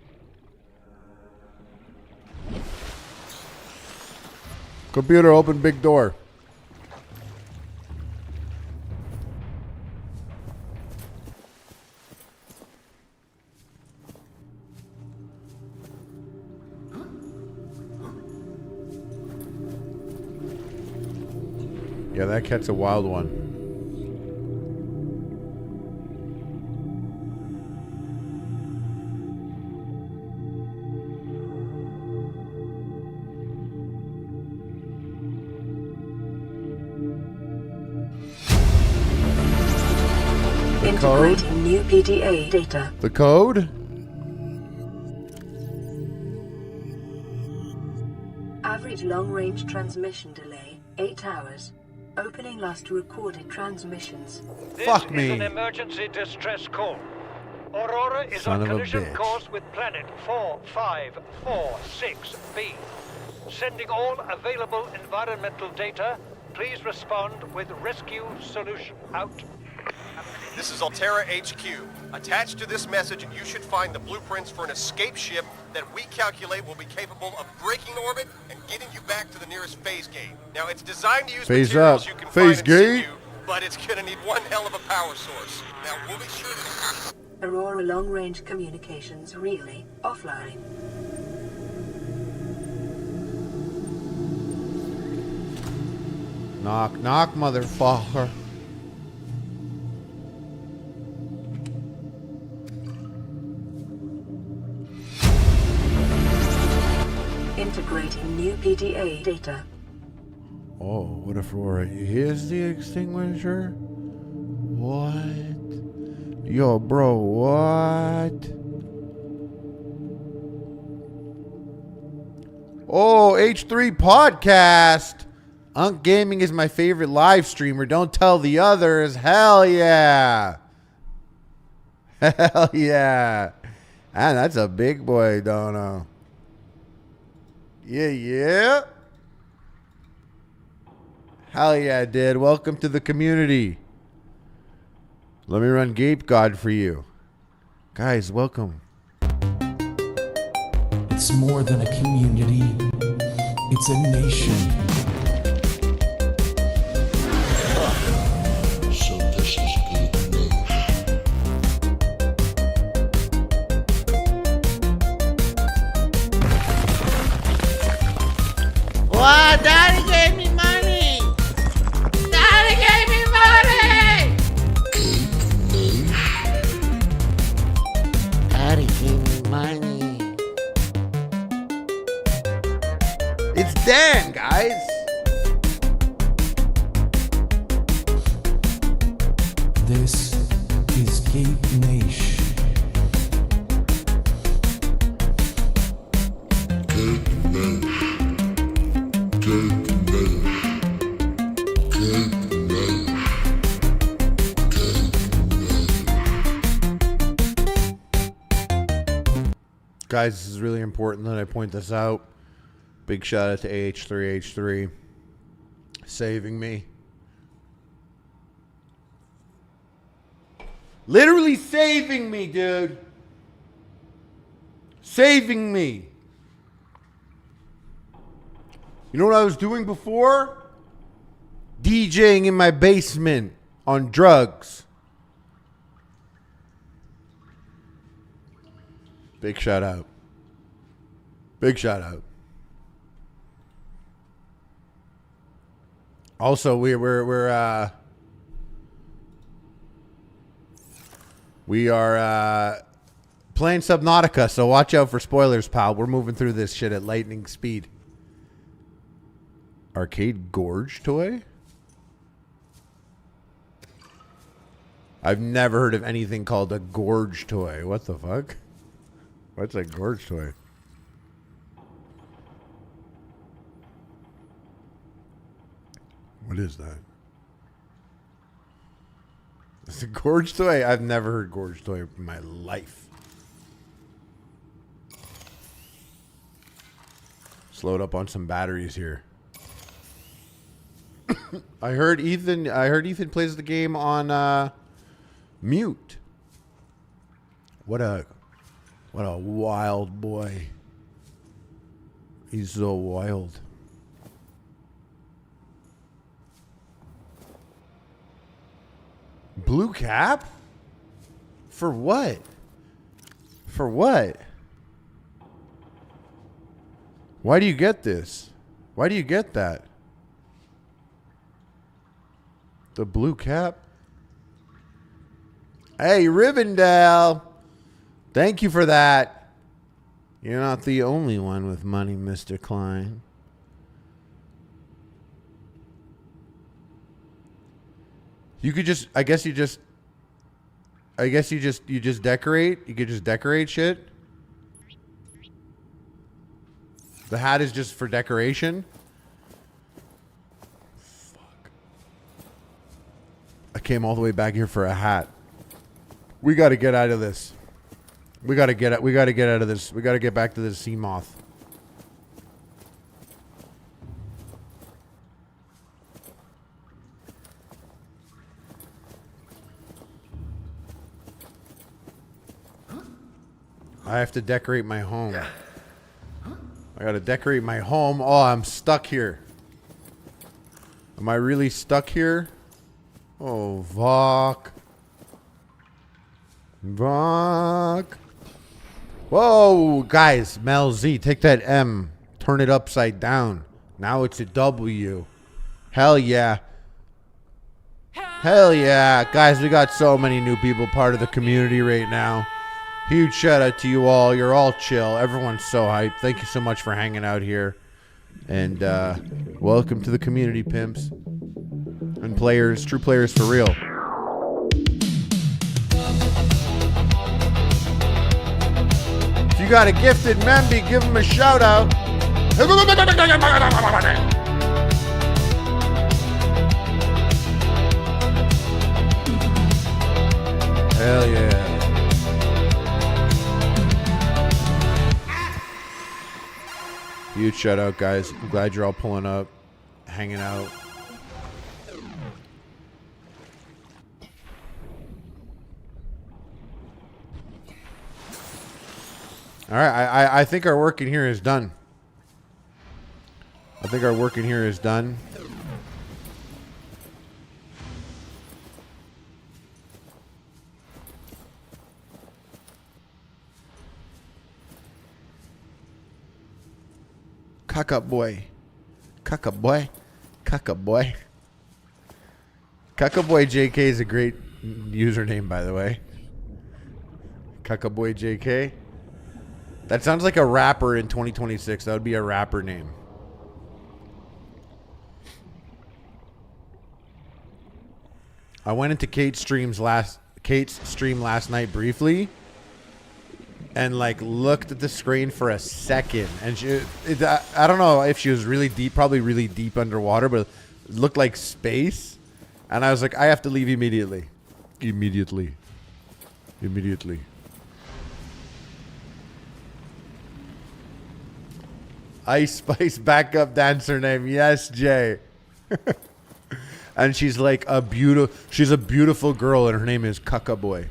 Computer, open big door. Yeah, that cat's a wild one. Integrating new PDA data. The code? Average long-range transmission delay, 8 hours. Opening last recorded transmissions. Fuck me. This is an emergency distress call. Aurora is Son on of a collision bitch. course with planet 4546b. Sending all available environmental data. Please respond with rescue solution. Out. This is Altera HQ. Attached to this message, you should find the blueprints for an escape ship that we calculate will be capable of breaking orbit and getting you back to the nearest phase gate. Now, it's designed to use Phase materials up. you can Phase find in gate? situ, but it's gonna need one hell of a power source. Now, we'll be sure to... Aurora long-range communications relay offline. Knock, knock, motherfucker. Integrating new PDA data. Oh, what if Aurora is the extinguisher? What? Yo, bro, what? Oh, H3 podcast. Unk Gaming is my favorite live streamer. Don't tell the others. Hell yeah. Hell yeah. And that's a big boy, Dono. Yeah, yeah. Hell yeah, dude. Welcome to the community. Let me run Gape God for you. Guys, welcome. It's more than a community. It's a nation. So this is good news. Wow, Daddy gave me money. Daddy gave me money. Daddy gave me money. It's Dan, guys. This is Gape Nation. Guys, this is really important that I point this out. Big shout out to AH3H3 saving me. Literally saving me, dude. Saving me. You know what I was doing before? DJing in my basement on drugs. Big shout out. Big shout out. Also, we are playing Subnautica, so watch out for spoilers, pal. We're moving through this shit at lightning speed. Arcade Gorge toy? I've never heard of anything called a Gorge toy. What the fuck? What's a Gorge toy? What is that? It's a Gorge toy? I've never heard Gorge toy in my life. Slowed up on some batteries here. I heard Ethan plays the game on mute. What a wild boy. He's so wild. Blue cap? For what? For what? Why do you get this? Why do you get that? The blue cap? Hey, Rivendell. Thank you for that. You're not the only one with money, Mr. Klein. You could just, I guess you just decorate. You could just decorate shit. The hat is just for decoration. Fuck. I came all the way back here for a hat. We got to get out of this. We got to get out of this. We got to get back to this sea moth. I have to decorate my home. I gotta decorate my home. Oh, I'm stuck here. Am I really stuck here? Oh, fuck. Fuck. Whoa, guys. Mel Z, take that M. Turn it upside down. Now it's a W. Hell yeah. Hell yeah. Guys, we got so many new people part of the community right now. Huge shout out to you all. You're all chill. Everyone's so hyped. Thank you so much for hanging out here. And welcome to the community, pimps. And players, true players for real. If you got a gifted memby, give them a shout out. Hell yeah. Huge shout out, guys. I'm glad you're all pulling up, hanging out. All right, I think our work in here is done. I think our work in here is done. Cucka boy. Cucka boy. Cucka boy. Cucka boy JK is a great username, by the way. Cucka boy JK. That sounds like a rapper in 2026. That would be a rapper name. I went into Kate's stream last night briefly. And like looked at the screen for a second, and I don't know if she was really deep, probably really deep underwater, but it looked like space. And I was like, I have to leave immediately. Immediately. Ice Spice backup dancer name, yes, Jay. And she's like she's a beautiful girl, and her name is Cucka Boy.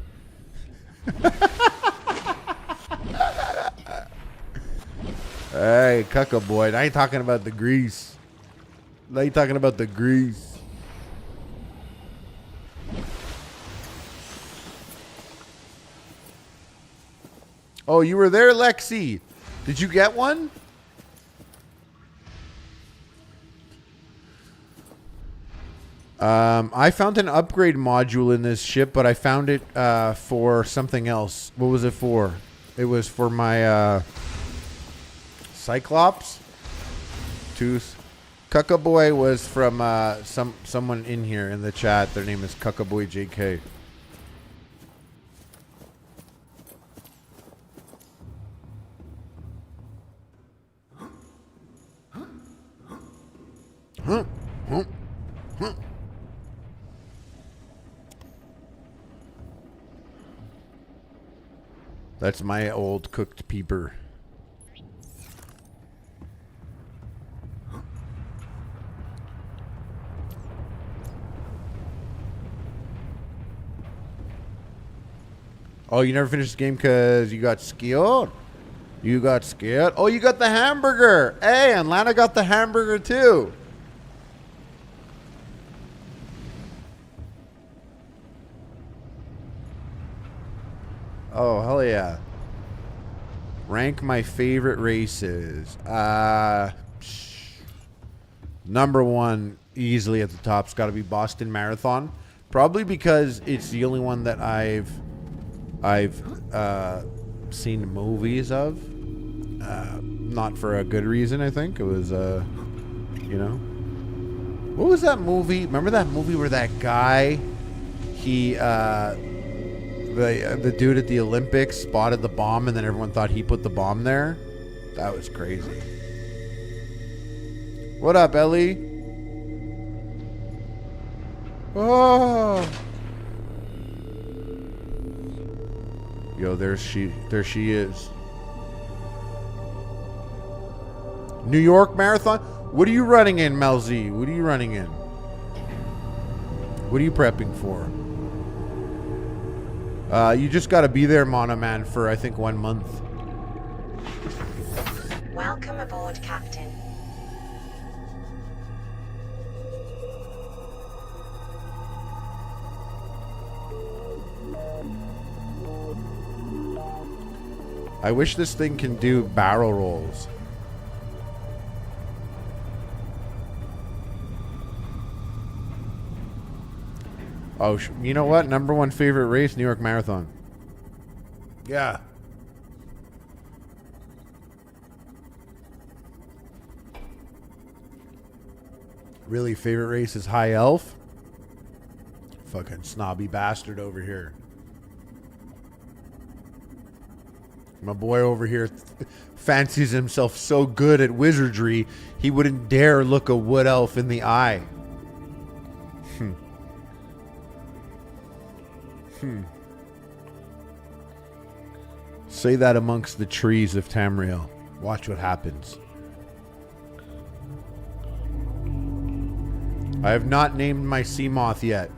Hey, Cucka boy. I ain't talking about the grease. I ain't talking about the grease. Oh, you were there, Lexi. Did you get one? I found an upgrade module in this ship, but I found it for something else. What was it for? It was for my Cyclops tooth. Cuckaboy was from someone in here in the chat. Their name is Cuckaboy JK. Huh? Huh? Huh? That's my old cooked peeper. Oh, you never finished the game because you got scared? You got scared? Oh, you got the hamburger. Hey, and Lana got the hamburger too. Oh, hell yeah. Rank my favorite races. Number one, easily at the top's got to be Boston Marathon. Probably because it's the only one that I've seen movies of. Not for a good reason, I think. It was, you know. What was that movie? Remember that movie where that guy, he, the dude at the Olympics spotted the bomb and then everyone thought he put the bomb there? That was crazy. What up, Ellie? Oh. Yo, there she is. New York Marathon? What are you running in, Mel Z? What are you running in? What are you prepping for? You just got to be there, Mono Man, for I think 1 month. Welcome aboard, Captain. I wish this thing can do barrel rolls. Oh, you know what? Number one favorite race, New York Marathon. Yeah. Really, favorite race is High Elf? Fucking snobby bastard over here. My boy over here fancies himself so good at wizardry, he wouldn't dare look a wood elf in the eye. Say that amongst the trees of Tamriel. Watch what happens. I have not named my sea moth yet.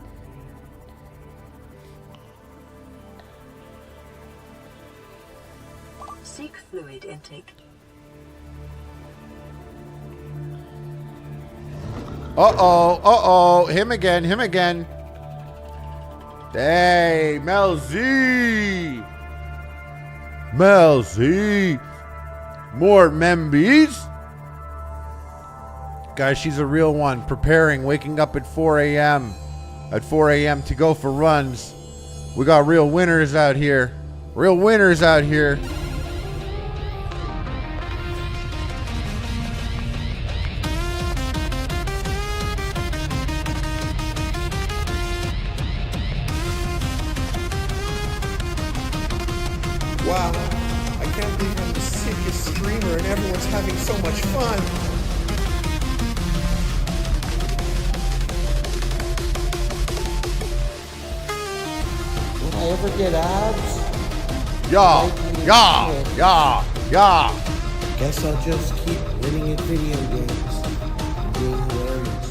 Seek fluid intake. Uh-oh. Him again. Hey, Mel Z. More membies. Guys, she's a real one. Preparing, waking up at 4 a.m. At 4 a.m. to go for runs. We got real winners out here. Wow, I can't believe I'm the sickest streamer and everyone's having so much fun. Will I ever get abs? Yeah. Guess I'll just keep winning at video games. Being hilarious.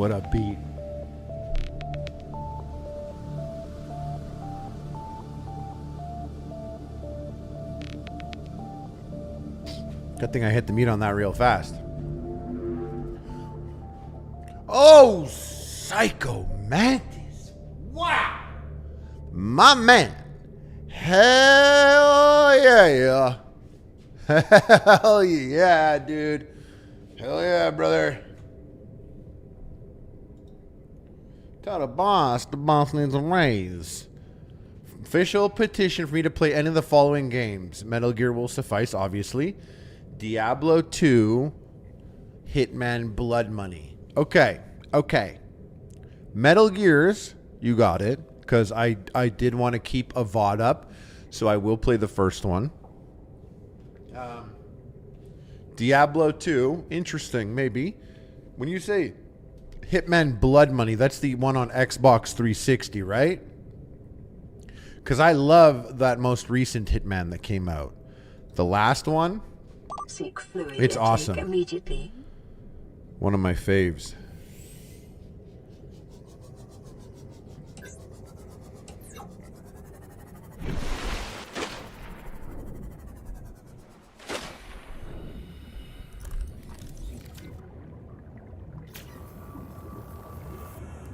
What a beat. Good thing I hit the mute on that real fast. Oh, Psycho Mantis. Wow. My man. Hell yeah. Hell yeah, dude. Hell yeah, brother. Tell the boss needs a raise. Official petition for me to play any of the following games. Metal Gear will suffice, obviously. Diablo 2, Hitman Blood Money. Okay. Metal Gears, you got it. Because I did want to keep a VOD up. So I will play the first one. Diablo 2, interesting, maybe. When you say Hitman Blood Money, that's the one on Xbox 360, right? Because I love that most recent Hitman that came out. The last one, Seek fluid it's intake awesome. Immediately. One of my faves.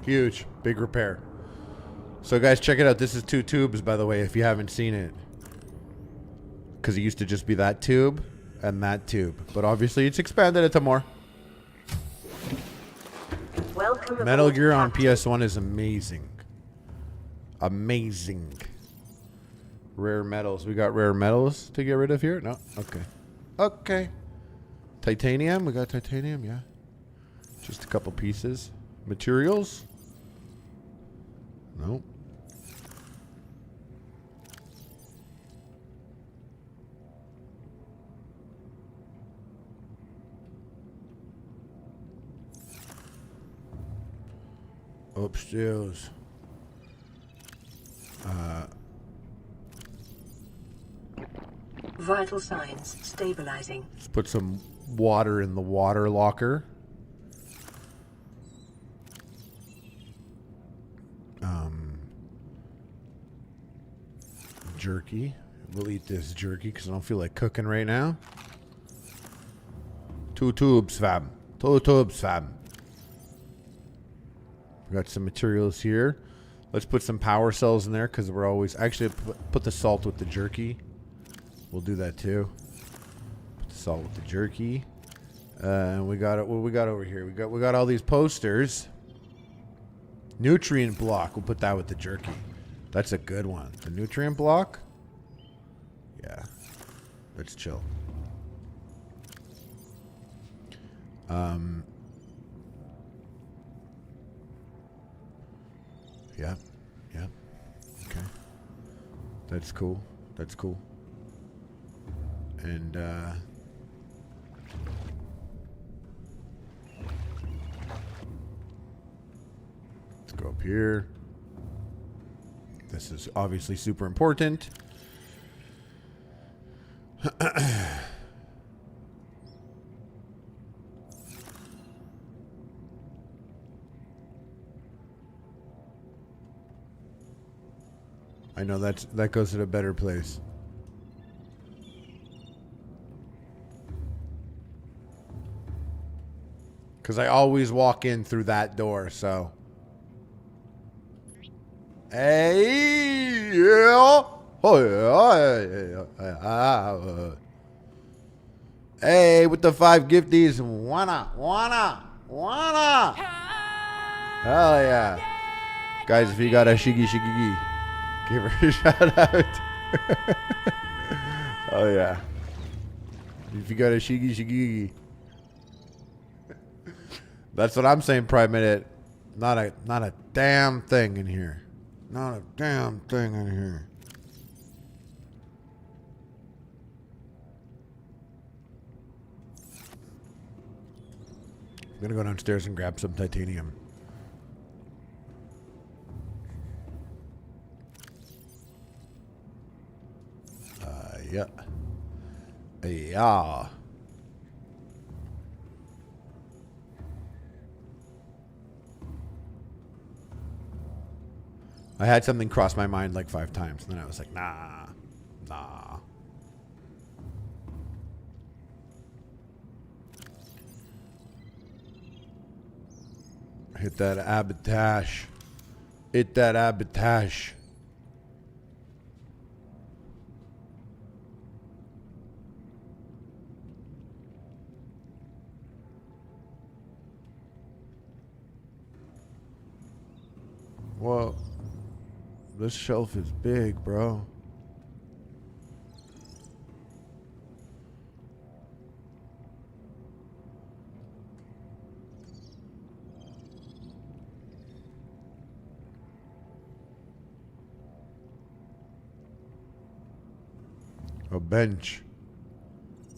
Huge. Big repair. So guys, check it out. This is 2 tubes, by the way, if you haven't seen it. Because it used to just be that tube and that tube. But obviously it's expanded into more. Welcome Metal aboard, Gear on Captain. PS1 is amazing. Amazing. Rare metals. We got rare metals to get rid of here? No? Okay. Okay. Titanium. We got titanium, yeah. Just a couple pieces. Materials? Nope. Upstairs. Vital signs stabilizing. Let's put some water in the water locker. Jerky. We'll eat this jerky because I don't feel like cooking right now. 2 tubes, fam. 2 tubes, fam. We got some materials here. Let's put some power cells in there because we're always... Actually, put the salt with the jerky. We'll do that too. Put the salt with the jerky. And we got it. What we got over here? We got all these posters. Nutrient block. We'll put that with the jerky. That's a good one. The nutrient block. Yeah. Let's chill. Yep. Yep. Okay. That's cool. That's cool. And let's go up here. This is obviously super important. I know that goes to a better place. Because I always walk in through that door, so. Hey, yeah. Oh, yeah. Hey, with the 5 gifties. Wanna. Hell yeah. Guys, if you got a shiggy, give her a shout out. Oh, yeah. If you got a shiggy. That's what I'm saying, Prime Minute. Not a damn thing in here. Not a damn thing in here. I'm gonna go downstairs and grab some titanium. Yeah. Yeah. I had something cross my mind like 5 times. And then I was like, nah. Hit that abatage. Hit that abatage. Well, this shelf is big, bro. A bench.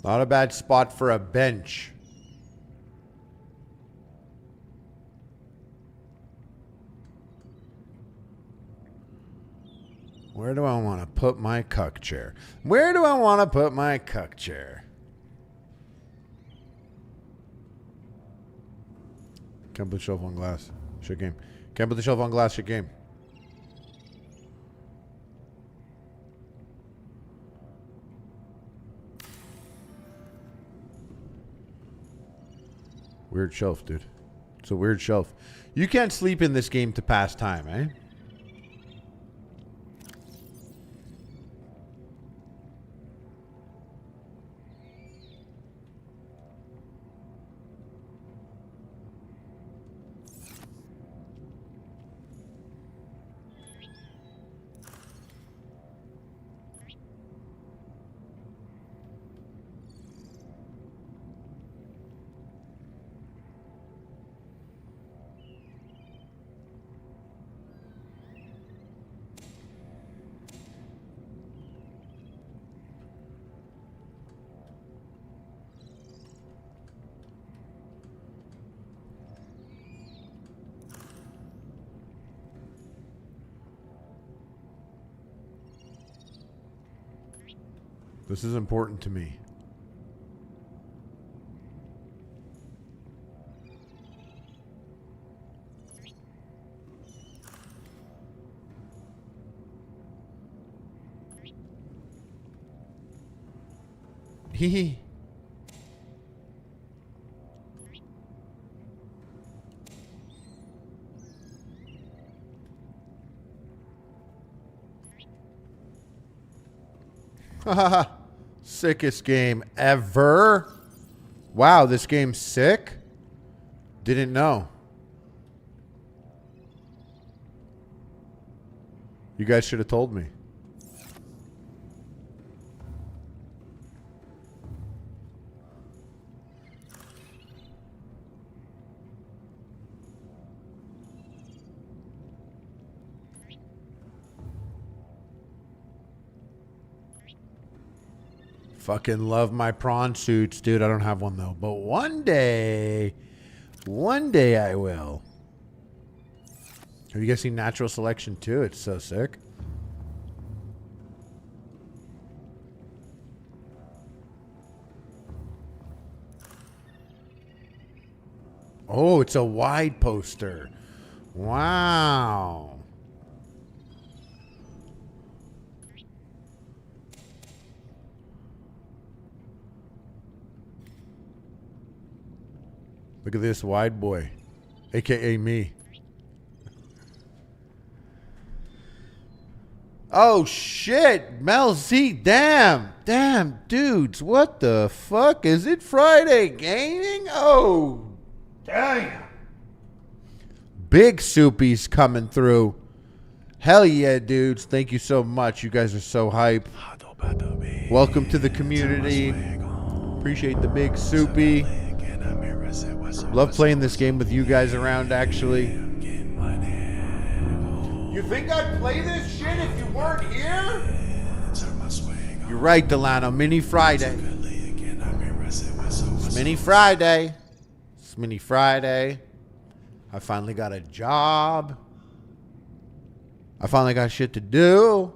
Not a bad spot for a bench. Where do I want to put my cuck chair? Where do I want to put my cuck chair? Can't put the shelf on glass. Shit game. Can't put the shelf on glass. Shit game. Weird shelf, dude. It's a weird shelf. You can't sleep in this game to pass time, eh? This is important to me. Hee hee. Haha. Sickest game ever. Wow, this game's sick. Didn't know. You guys should have told me. Fucking love my prawn suits, dude. I don't have one though, but one day I will. Have you guys seen Natural Selection 2? It's so sick. Oh, it's a wide poster. Wow. Look at this wide boy, aka me. Oh shit, Mel Z, damn, dudes, what the fuck? Is it Friday gaming? Oh, damn. Big Soupies coming through. Hell yeah, dudes. Thank you so much. You guys are so hype. Welcome to the community. Appreciate the Big Soupy. Love playing this game with you guys around, actually. You think I'd play this shit if you weren't here? You're right, Delano. Mini Friday. It's Mini Friday. It's Mini Friday. I finally got a job. I finally got shit to do.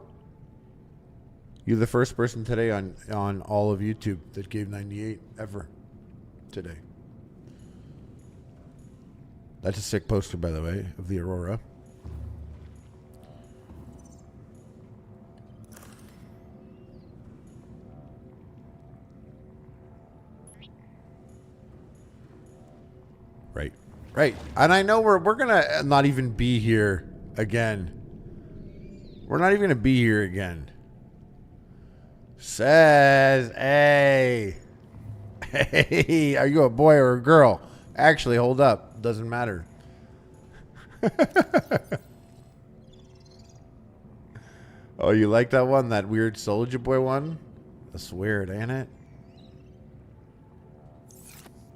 You're the first person today on all of YouTube that gave 98 ever today. That's a sick poster, by the way, of the Aurora. Right. Right. And I know we're gonna not even be here again. We're not even gonna be here again. Says, hey. Hey, are you a boy or a girl? Actually, hold up. Doesn't matter. Oh, you like that one? That weird Soulja Boy one? That's weird, ain't it?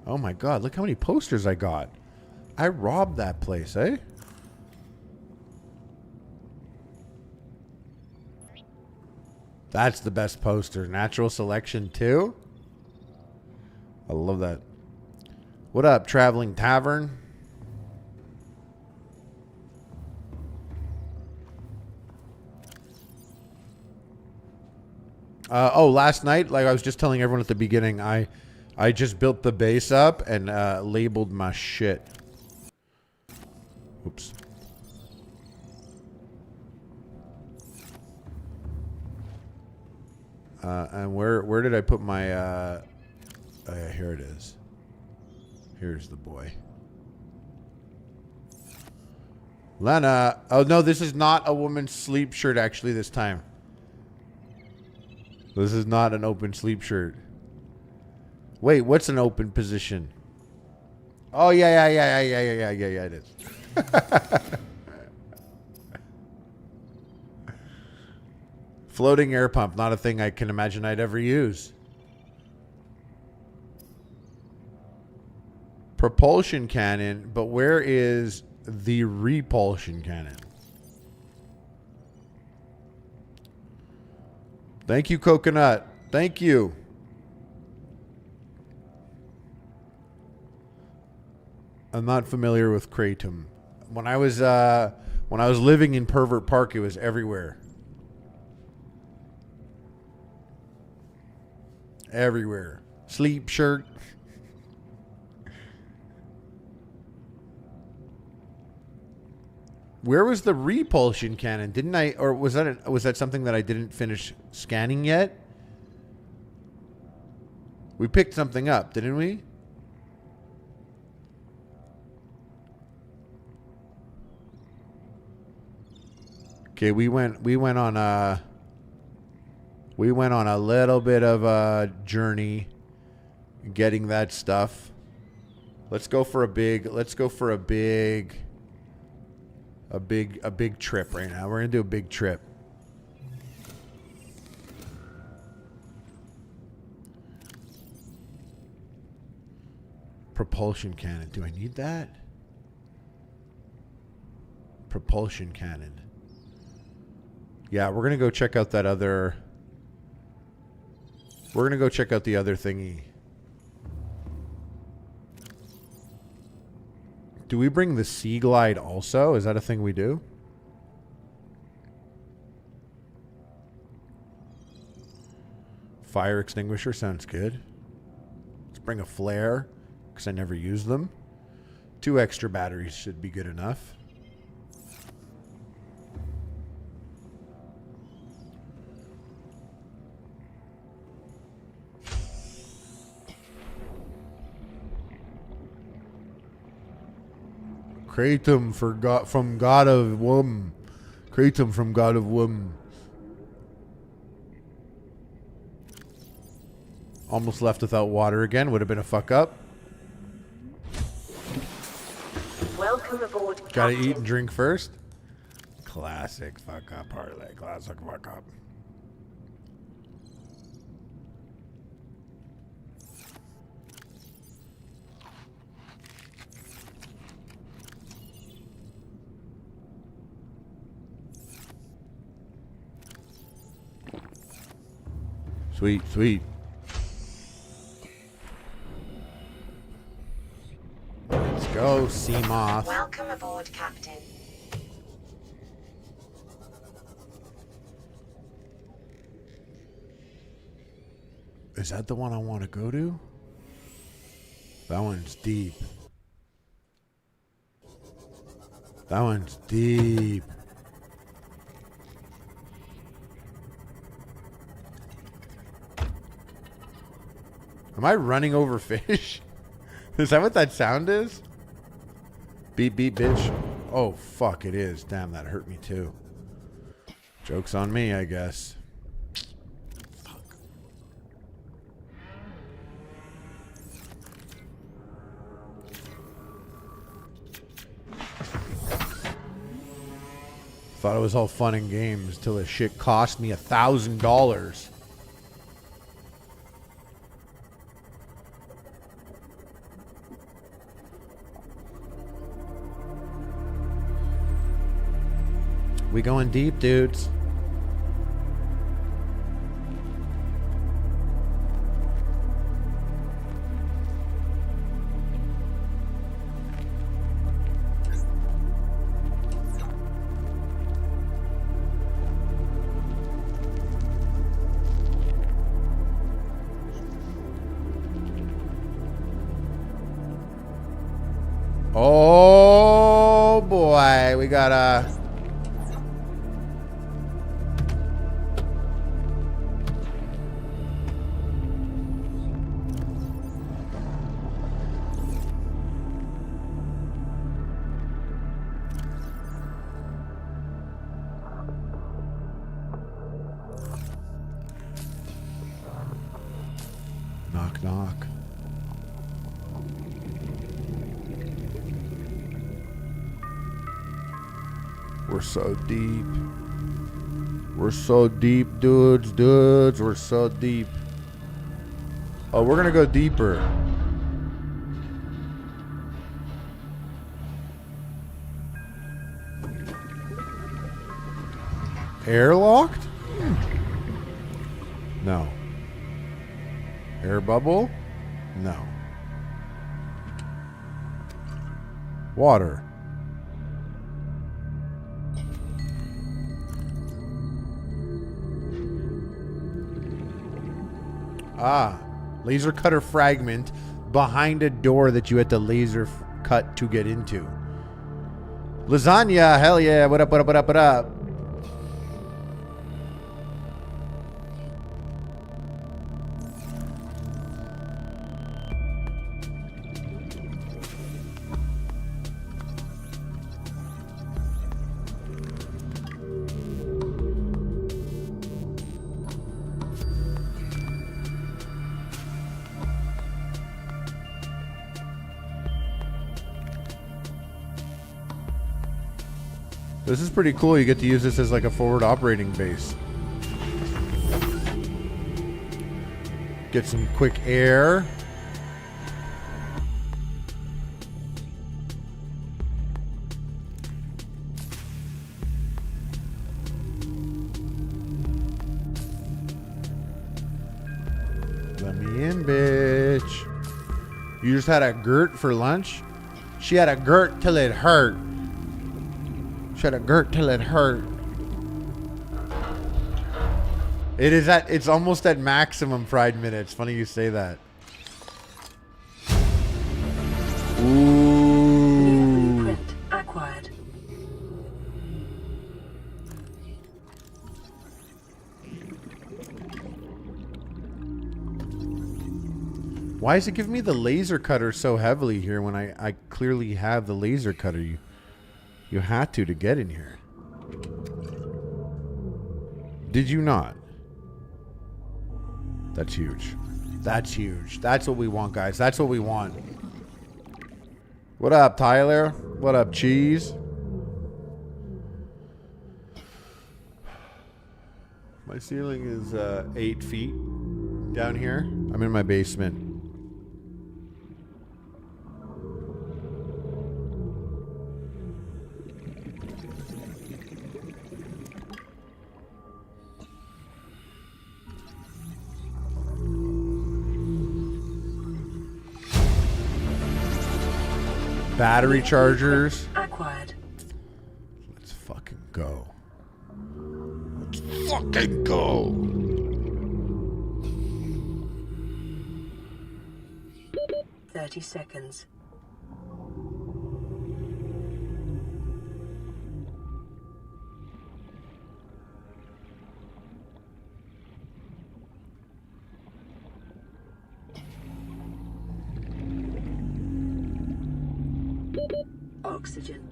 Oh my god, look how many posters I got. I robbed that place, eh? That's the best poster. Natural selection too? I love that. What up, Traveling Tavern? Oh, last night, like I was just telling everyone at the beginning, I just built the base up and labeled my shit. Oops. And where did I put my oh yeah, here it is. Here's the boy. Lena. Oh no, this is not a woman's sleep shirt actually this time. This is not an open sleep shirt. Wait, what's an open position? Oh yeah, it is. Floating air pump, not a thing I can imagine I'd ever use. Propulsion cannon, but where is the repulsion cannon? Thank you, Coconut. Thank you. I'm not familiar with Kratom. When I was living in Pervert Park, it was everywhere. Everywhere. Sleep shirt. Where was the repulsion cannon? Didn't I, or was that something that I didn't finish scanning yet? We picked something up, didn't we? Okay, we went on a little bit of a journey getting that stuff. Let's go for a big trip right now. We're going to do a big trip. Propulsion cannon. Do I need that? Propulsion cannon. Yeah, we're going to go check out that other... We're going to go check out the other thingy. Do we bring the Sea Glide also? Is that a thing we do? Fire extinguisher sounds good. Let's bring a flare, because I never use them. 2 extra batteries should be good enough. Kratom from God of Womb. Kratom from God of Womb. Almost left without water again. Would have been a fuck up. Welcome aboard, Gotta Captain. eat and drink first. Classic fuck up parlay. Classic fuck up. Sweet, sweet. Let's go, Seamoth. Welcome aboard, Captain. Is that the one I want to go to? That one's deep. That one's deep. Am I running over fish? Is that what that sound is? Beep, beep, bitch. Oh, fuck, it is. Damn, that hurt me too. Joke's on me, I guess. Fuck. Thought it was all fun and games till this shit cost me $1,000. We going deep, dudes. Oh boy, we got a knock knock. We're so deep. We're so deep, dudes. We're so deep. Oh, we're gonna go deeper. Airlocked? No. Air bubble? No. Water. Ah, laser cutter fragment behind a door that you had to laser cut to get into. Lasagna, hell yeah, what up, what up, what up, what up? This is pretty cool. You get to use this as like a forward operating base. Get some quick air. Let me in, bitch. You just had a Gert for lunch? She had a Gert till it hurt. She had a Gert till it hurt. It is at, it's almost at maximum Pride minutes. Funny you say that. Ooh. Blueprint acquired. Why is it giving me the laser cutter so heavily here when I clearly have the laser cutter? You had to get in here. Did you not? That's huge. That's huge. That's what we want, guys. That's what we want. What up, Tyler? What up, Cheese? My ceiling is 8 feet down here. I'm in my basement. Battery chargers. Acquired. Let's fucking go. Let's fucking go. "30 seconds. Oh, oxygen.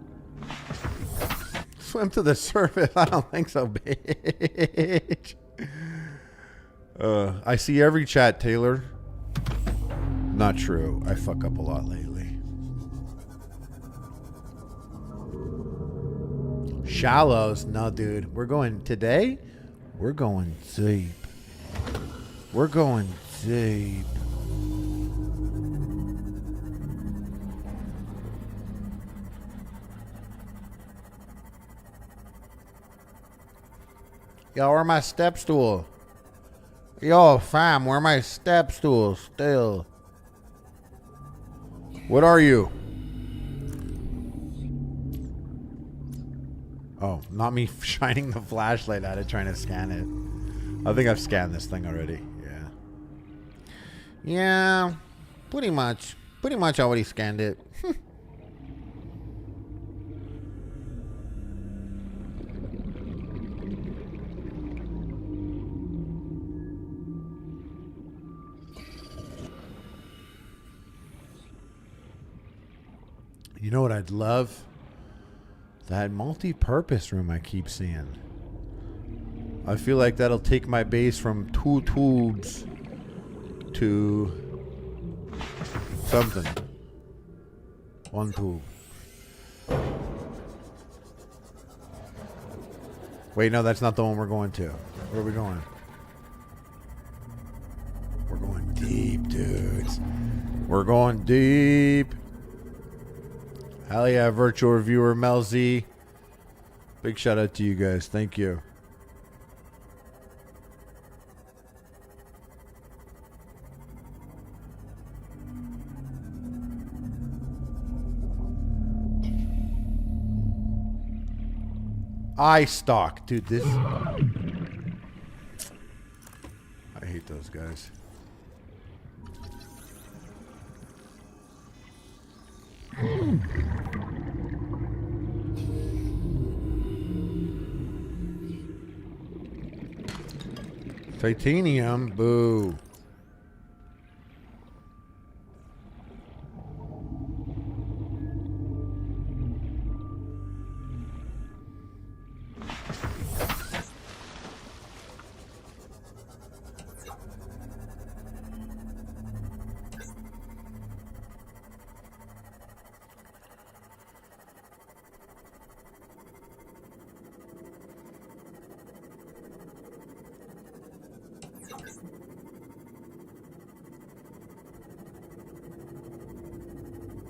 Swim to the surface? I don't think so, bitch. I see every chat, Taylor. Not true. I fuck up a lot lately. Shallows? No, dude. We're going today. We're going deep. We're going deep. Yo, where my step stool? Yo, fam, where my step stool still? What are you? Oh, not me shining the flashlight at it trying to scan it. I think I've scanned this thing already. Yeah. Yeah, pretty much. Pretty much already scanned it. You know what I'd love? That multi-purpose room I keep seeing. I feel like that'll take my base from 2 tubes to something. 1 tube. Wait, no, that's not the one we're going to. Where are we going? We're going deep, dudes. We're going deep. Hell yeah, virtual reviewer Mel Z. Big shout out to you guys. Thank you. iStock. Dude, this... I hate those guys. Titanium, boo.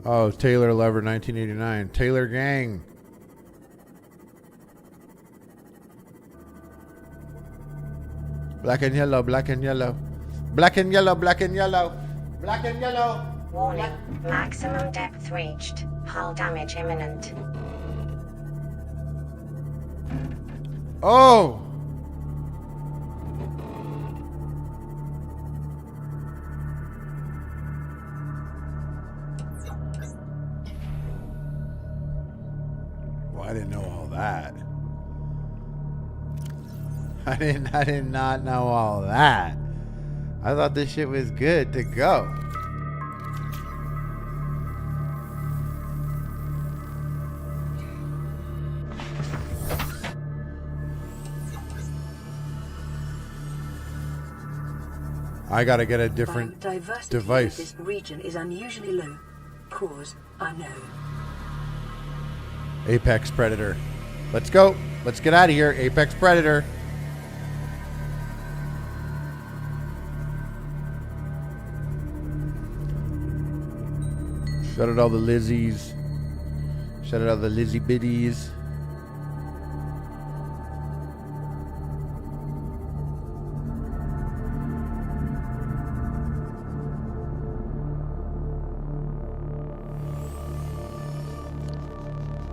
Oh, Taylor Lever, 1989. Taylor Gang. Black and yellow, black and yellow. Black and yellow, black and yellow. Black and yellow. Warning. Maximum depth reached. Hull damage imminent. Oh! I didn't know all that. I did not know all that. I thought this shit was good to go. I gotta get a different device. This region is unusually low. Cause unknown. Apex Predator. Let's go. Let's get out of here. Apex Predator. Shout out all the Lizzies. Shout out all the Lizzie Biddies.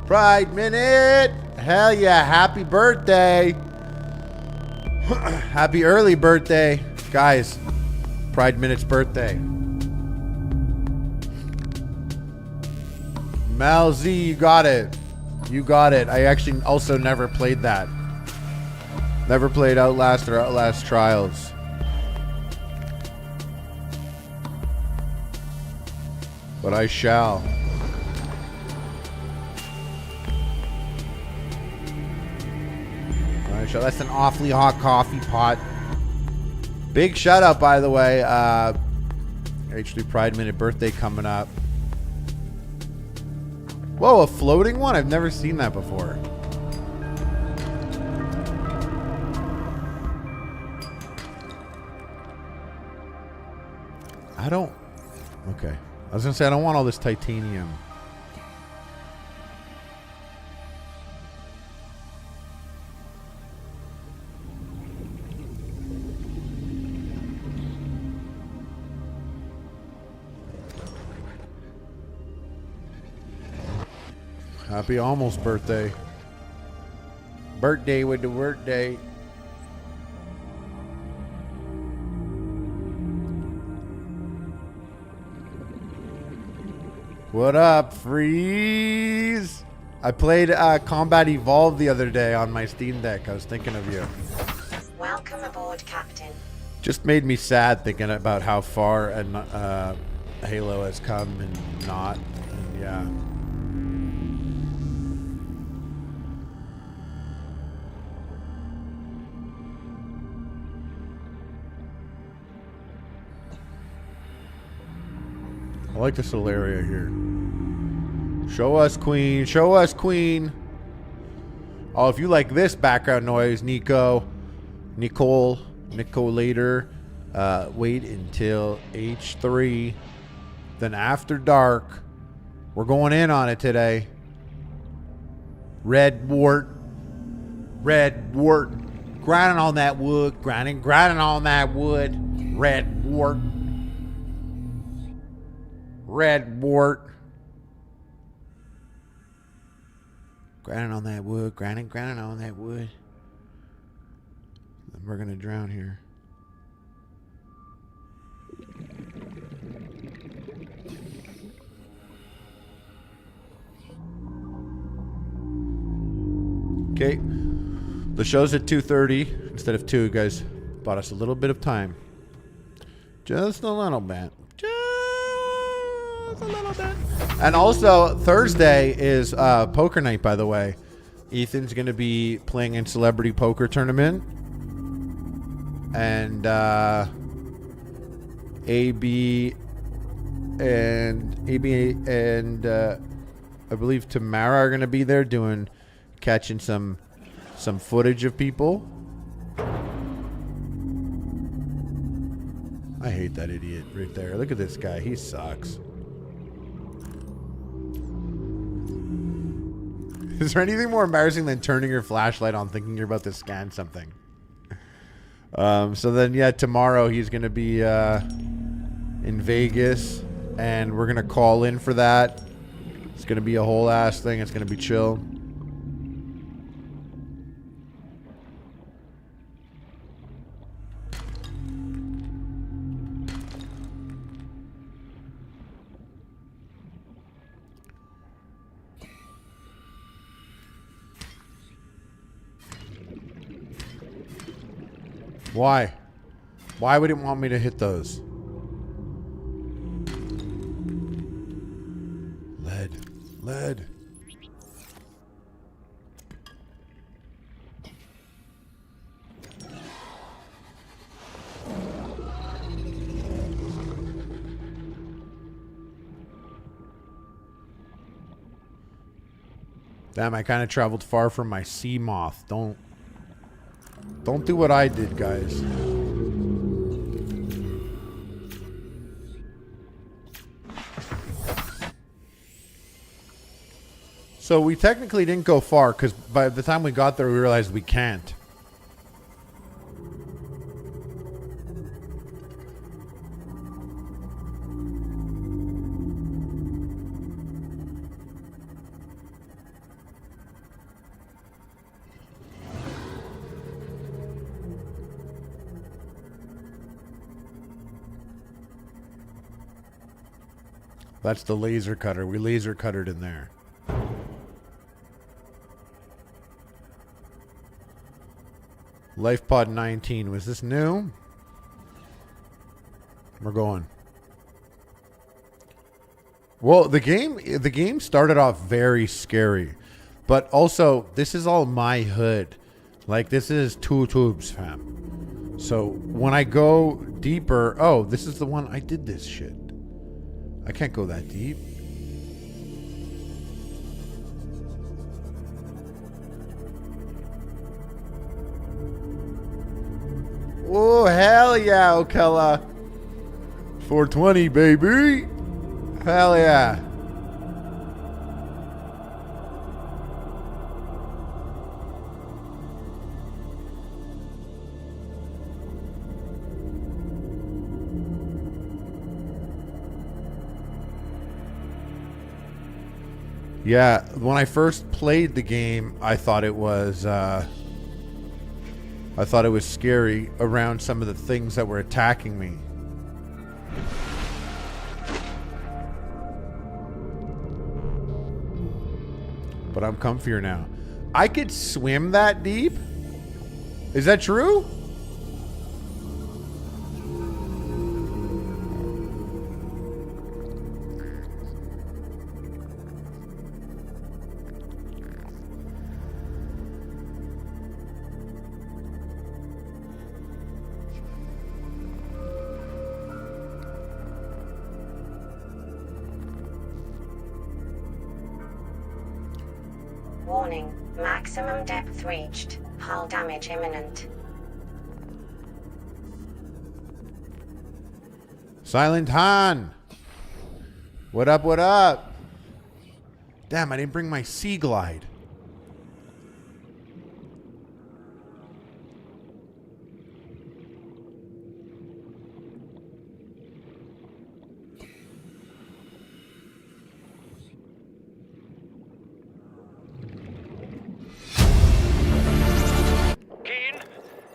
Pride Minute! Hell yeah, happy birthday! Happy early birthday. Guys, Pride Minute's birthday. Mal Z, you got it. You got it. I actually also never played that. Never played Outlast or Outlast Trials. But I shall. the show. That's an awfully hot coffee pot. Big shout out, by the way. H3 Pride Minute birthday coming up. Whoa, a floating one? I've never seen that before. I don't... Okay. I was going to say, I don't want all this titanium. Happy almost birthday. Birthday with the workday. What up, Freeze? I played Combat Evolved the other day on my Steam Deck. I was thinking of you. Welcome aboard, Captain. Just made me sad thinking about how far and Halo has come and not. And yeah. I like this little area here. Show us, Queen. Show us, Queen. Oh, if you like this background noise, Nicole later, wait until H3. Then after dark, we're going in on it today. Red wart. Grinding on that wood. Grinding on that wood. Red wart. Red wart. Grinding on that wood. Grinding on that wood. Then we're going to drown here. Okay. The show's at 2:30 instead of 2. You guys bought us a little bit of time. Just a little bit. A little bit. And also Thursday is poker night, by the way. Ethan's going to be playing in Celebrity Poker Tournament. And AB and I believe Tamara are going to be there catching some footage of people. I hate that idiot right there. Look at this guy. He sucks. Is there anything more embarrassing than turning your flashlight on thinking you're about to scan something? So then, yeah, tomorrow he's going to be in Vegas, and we're going to call in for that. It's going to be a whole ass thing. It's going to be chill. Why? Why would it want me to hit those? Lead. Damn, I kind of traveled far from my sea moth. Don't do what I did, guys. So we technically didn't go far because by the time we got there, we realized we can't. That's the laser cutter. We laser cuttered in there. LifePod 19. Was this new? We're going. Well, the game started off very scary. But also, this is all my hood. Like, this is 2 tubes, fam. So when I go deeper, oh, this is the one I did this shit. I can't go that deep. Oh, hell yeah, Okella. 420, baby. Hell yeah. Yeah, when I first played the game, I thought it was scary around some of the things that were attacking me. But I'm comfier now. I could swim that deep? Is that true? Warning, maximum depth reached. Hull damage imminent. Silent Han. What up, what up? Damn, I didn't bring my Sea Glide.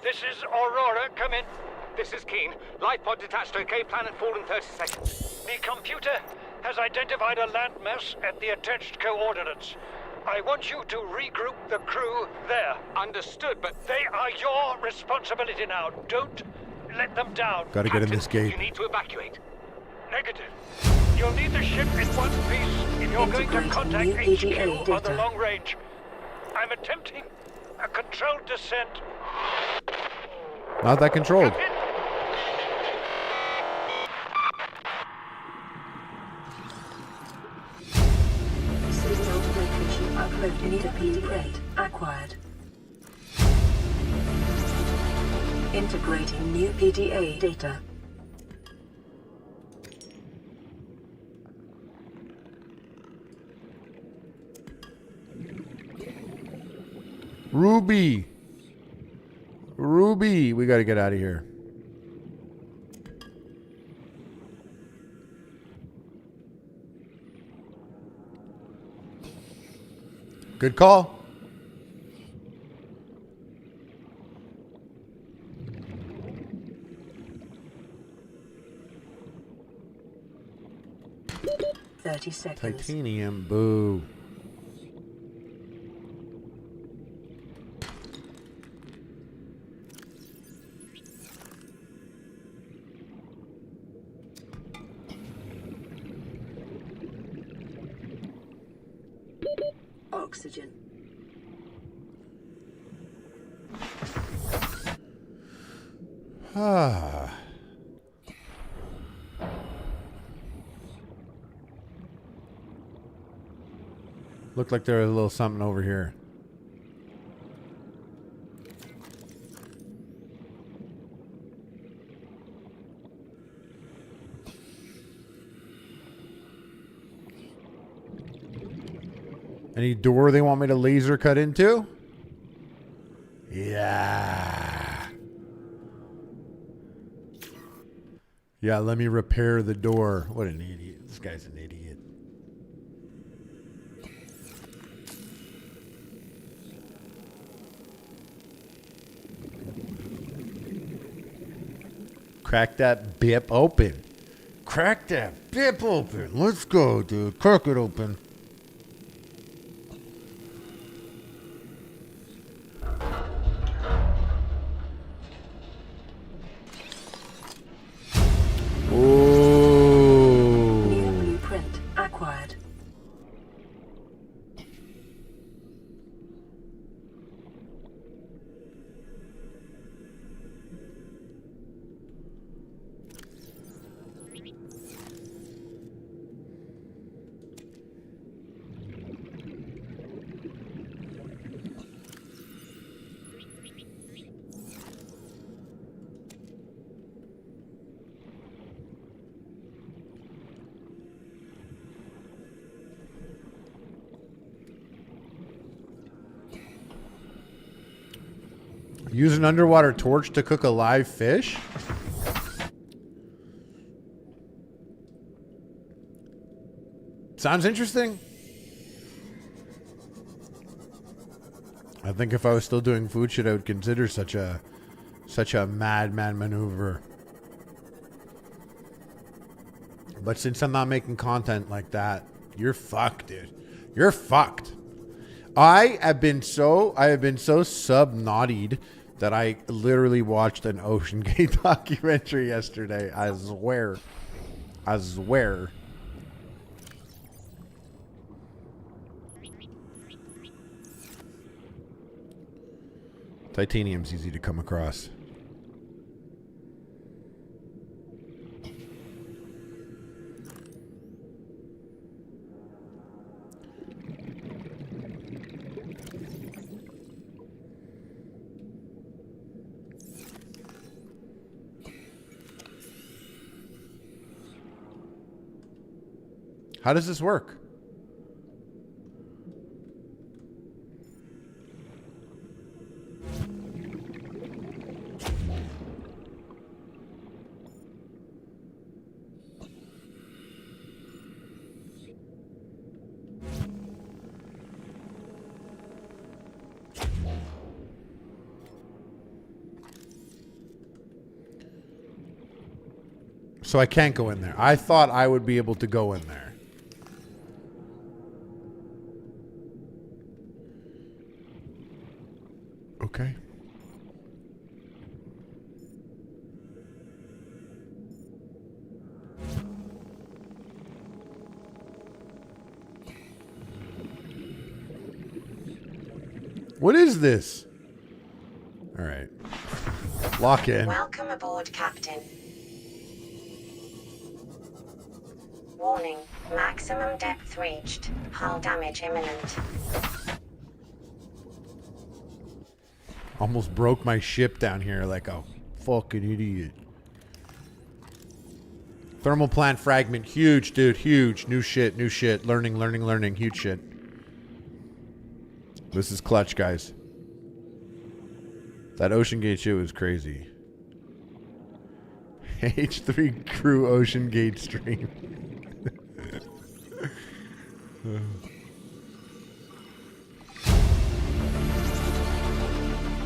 This is Aurora. Come in. This is Keen. Life pod detached to OK planet fall in 30 seconds. The computer has identified a landmass at the attached coordinates. I want you to regroup the crew there. Understood, but they are your responsibility now. Don't let them down. Gotta get in this gate. You need to evacuate. Negative. You'll need the ship in one piece if you're going to contact HQ on the long range. I'm attempting a controlled descent. Not that controlled. Signal location upload need a PD crate acquired. Integrating new PDA data. Ruby. Ruby. We got to get out of here. Good call. $30 seconds. Titanium. Boo. Oxygen. Ah. Looked like there was a little something over here. Any door they want me to laser cut into? Yeah. Yeah, let me repair the door. What an idiot. This guy's an idiot. Crack that bip open. Crack that bip open. Let's go, dude. Crack it open. New blueprint acquired. Use an underwater torch to cook a live fish? Sounds interesting. I think if I was still doing food shit, I would consider such a madman maneuver. But since I'm not making content like that, you're fucked, dude. You're fucked. I have been so Subnautied that I literally watched an Ocean Gate documentary yesterday. I swear. Titanium's easy to come across. How does this work? So I can't go in there. I thought I would be able to go in there. Okay. What is this? All right. Lock in. Welcome aboard, Captain. Warning, maximum depth reached. Hull damage imminent. Almost broke my ship down here like a fucking idiot. Thermal plant fragment. Huge, dude. Huge. New shit. Learning. Huge shit. This is clutch, guys. That Ocean Gate shit was crazy. H3 crew Ocean Gate stream.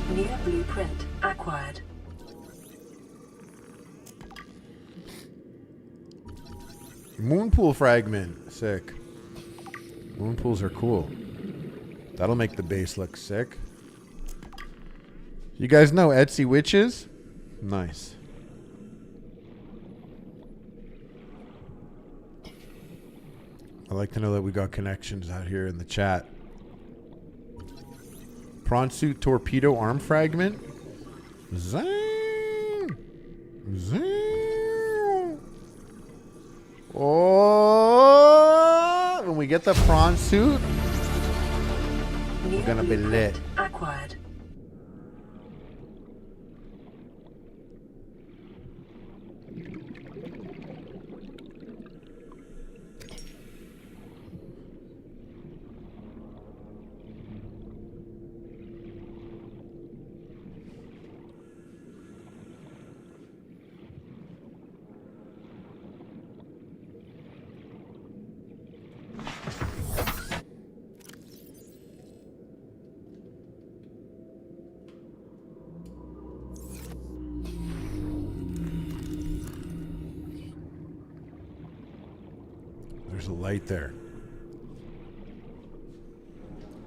New blueprint acquired. Moon pool fragment. Sick. Moon pools are cool. That'll make the base look sick. You guys know Etsy witches? Nice. I like to know that we got connections out here in the chat. Prawn suit torpedo arm fragment. Zing! Zing! Oh! When we get the prawn suit, we're gonna be lit. Acquired. There's a light there.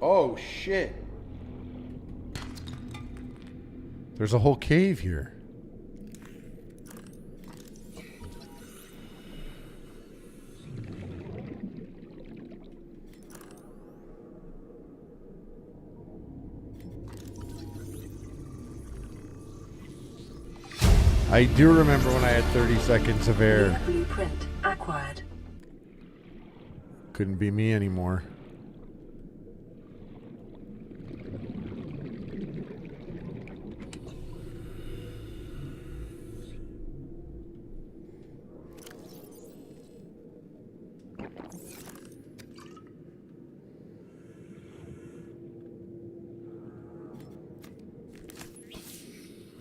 Oh, shit. There's a whole cave here. I do remember when I had 30 seconds of air. Blueprint acquired. Couldn't be me anymore.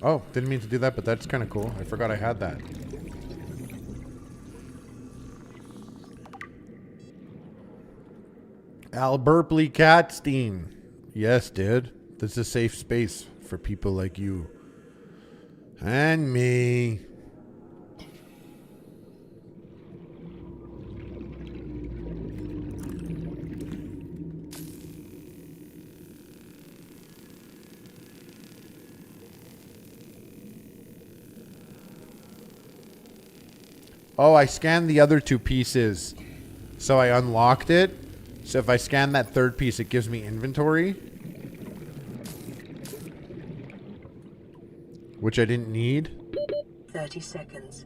Oh, didn't mean to do that, but that's kind of cool. I forgot I had that. Al Burpley Catstein. Yes, dude. This is a safe space for people like you. And me. Oh, I scanned the other two pieces. So I unlocked it. So if I scan that third piece, it gives me inventory. Which I didn't need. 30 seconds.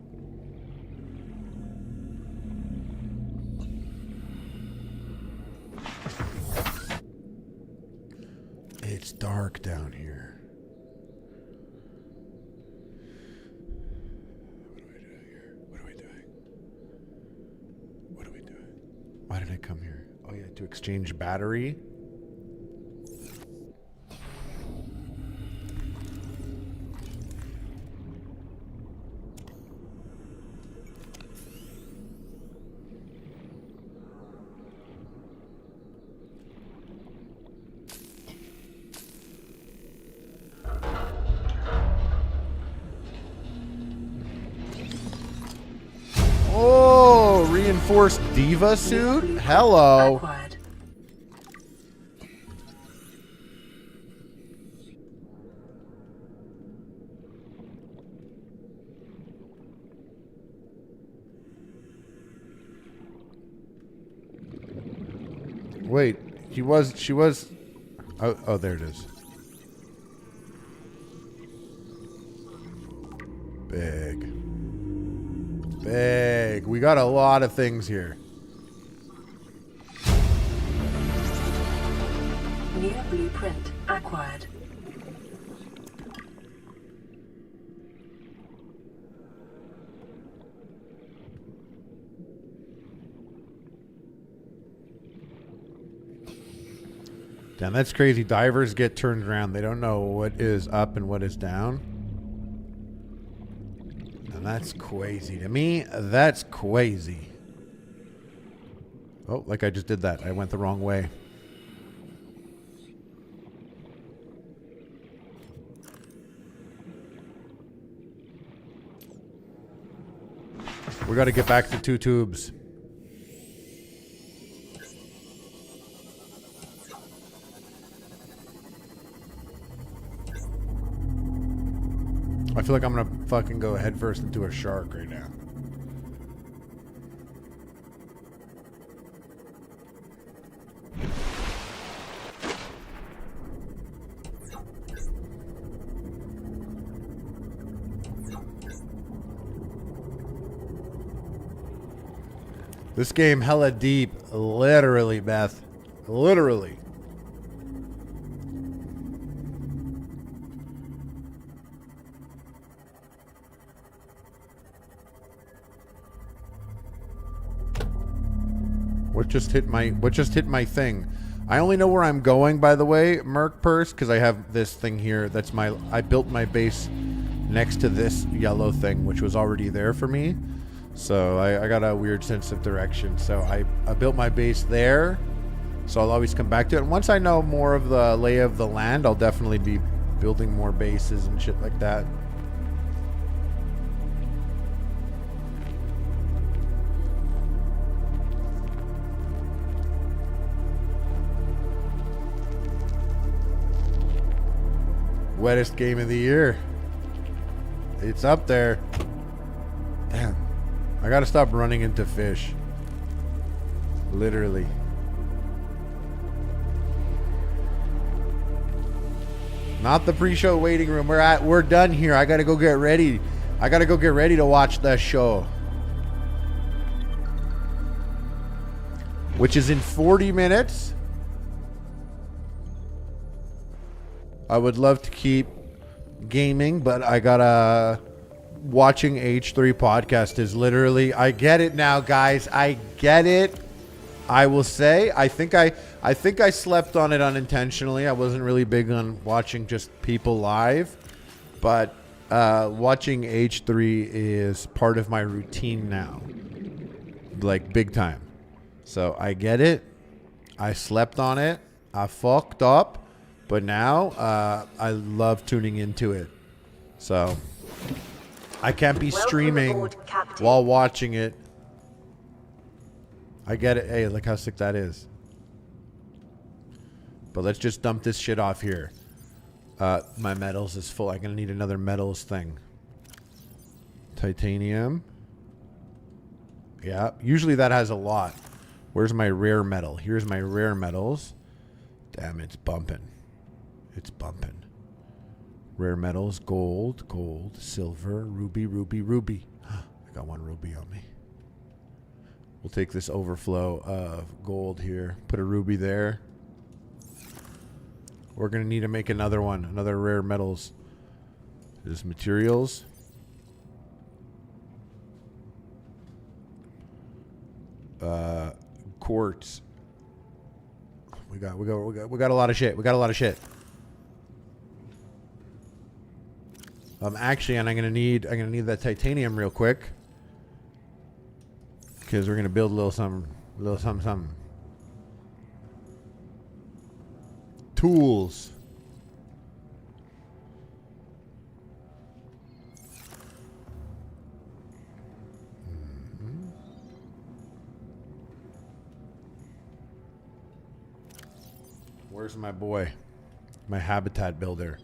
It's dark down here. Why did I come here? Oh yeah, to exchange battery. Oh, reinforced diva suit? Hello. Acquired. Wait, she was. Oh, there it is. Big. We got a lot of things here. New blueprint acquired. Damn, that's crazy. Divers get turned around. They don't know what is up and what is down. And that's crazy. To me, that's crazy. Oh, like I just did that. I went the wrong way. We got to get back to 2 tubes. I feel like I'm gonna fucking go headfirst into a shark right now. This game hella deep. Literally, Beth. Literally. What just hit my thing? I only know where I'm going, by the way, Merc Purse, because I have this thing here. That's I built my base next to this yellow thing, which was already there for me. So I got a weird sense of direction. So I built my base there. So I'll always come back to it. And once I know more of the lay of the land, I'll definitely be building more bases and shit like that. Wettest game of the year. It's up there. Damn. I gotta stop running into fish. Literally. Not the pre-show waiting room. We're done here. I gotta go get ready. I gotta go get ready to watch the show. Which is in 40 minutes. I would love to keep gaming, but I gotta... Watching H3 podcast is literally... I get it now, guys. I get it. I will say, I think I slept on it unintentionally. I wasn't really big on watching just people live. But watching H3 is part of my routine now. Like, big time. So, I get it. I slept on it. I fucked up. But now, I love tuning into it. So, I can't be streaming while watching it. I get it. Hey, look how sick that is. But let's just dump this shit off here. My metals is full. I'm going to need another metals thing. Titanium. Yeah. Usually that has a lot. Where's my rare metal? Here's my rare metals. Damn, it's bumping. It's bumping. Rare metals. Gold. Gold. Silver. Ruby. Ruby. Ruby. I got one ruby on me. We'll take this overflow of gold here. Put a ruby there. We're going to need to make another one. Another rare metals. There's materials. Quartz. We got a lot of shit. We got a lot of shit. Actually, and I'm gonna need that titanium real quick. Because we're gonna build a little something. Tools. Where's my boy? My habitat builder.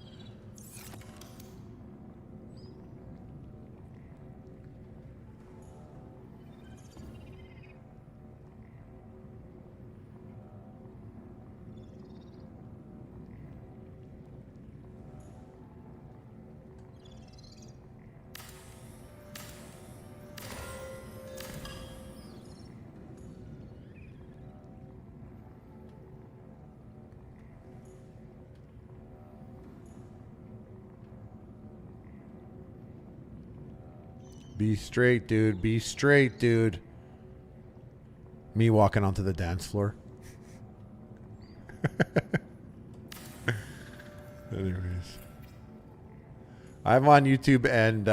Be straight, dude. Be straight, dude. Me walking onto the dance floor. Anyways. I'm on YouTube and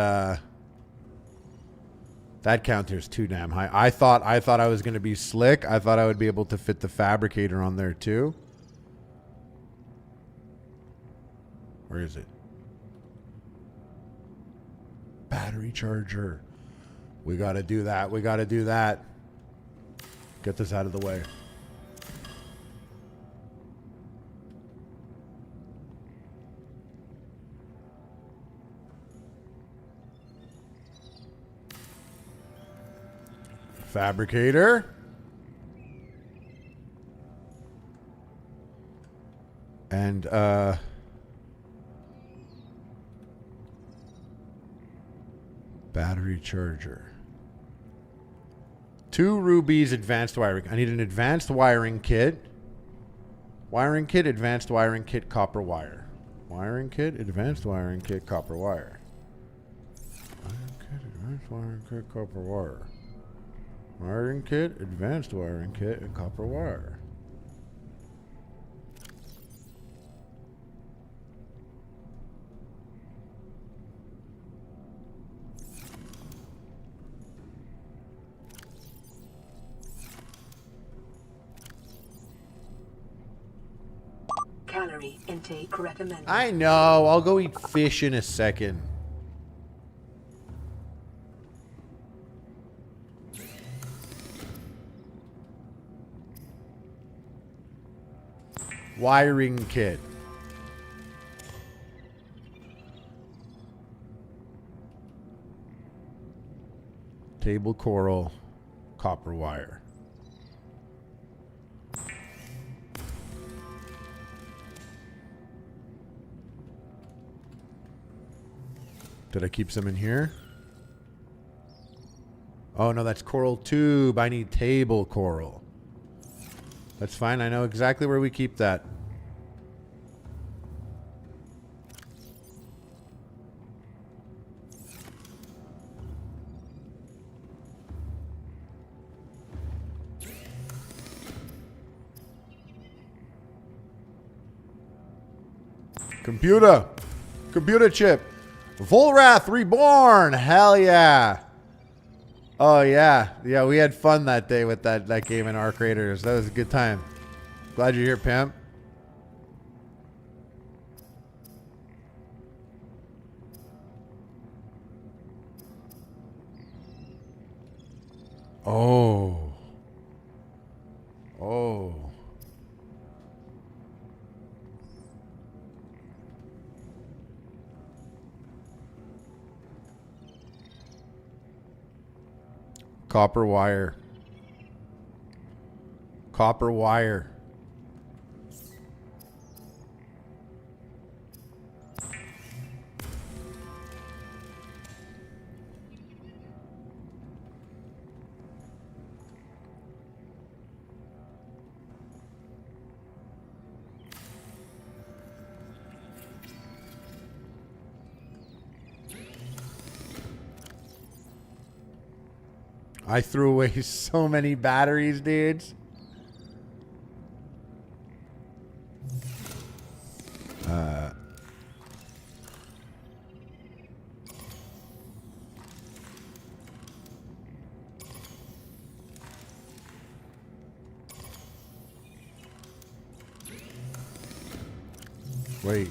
that counter is too damn high. I thought I was going to be slick. I thought I would be able to fit the fabricator on there too. Where is it? Battery charger. We got to do that. We got to do that. Get this out of the way. Fabricator. And battery charger. 2 rubies, advanced wiring. I need an advanced wiring kit. Wiring kit, advanced wiring kit, copper wire. Wiring kit, advanced wiring kit, copper wire. Wiring kit, advanced wiring kit, copper wire. Wiring kit, advanced wiring kit, and copper wire. Calorie intake recommended. I know. I'll go eat fish in a second. Wiring kit. Table coral, copper wire. Did I keep some in here? Oh, no, that's coral tube. I need table coral. That's fine. I know exactly where we keep that. Computer chip. Volrath Reborn. Hell yeah. Oh yeah. Yeah, we had fun that day with that game in Arc Raiders. That was a good time. Glad you're here, Pimp. Oh. Oh. Copper wire. Copper wire. I threw away so many batteries, dudes. Wait.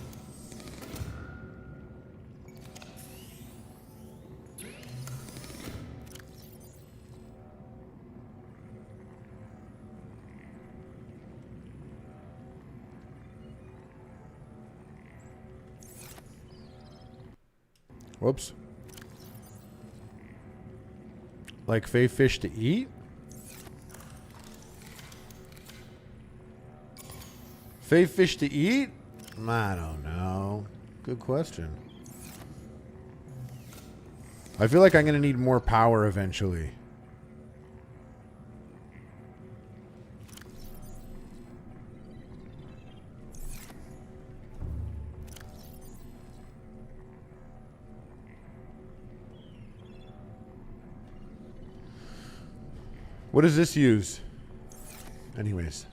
Whoops. Like fey fish to eat? Fey fish to eat? I don't know. Good question. I feel like I'm going to need more power eventually. What does this use? Anyways.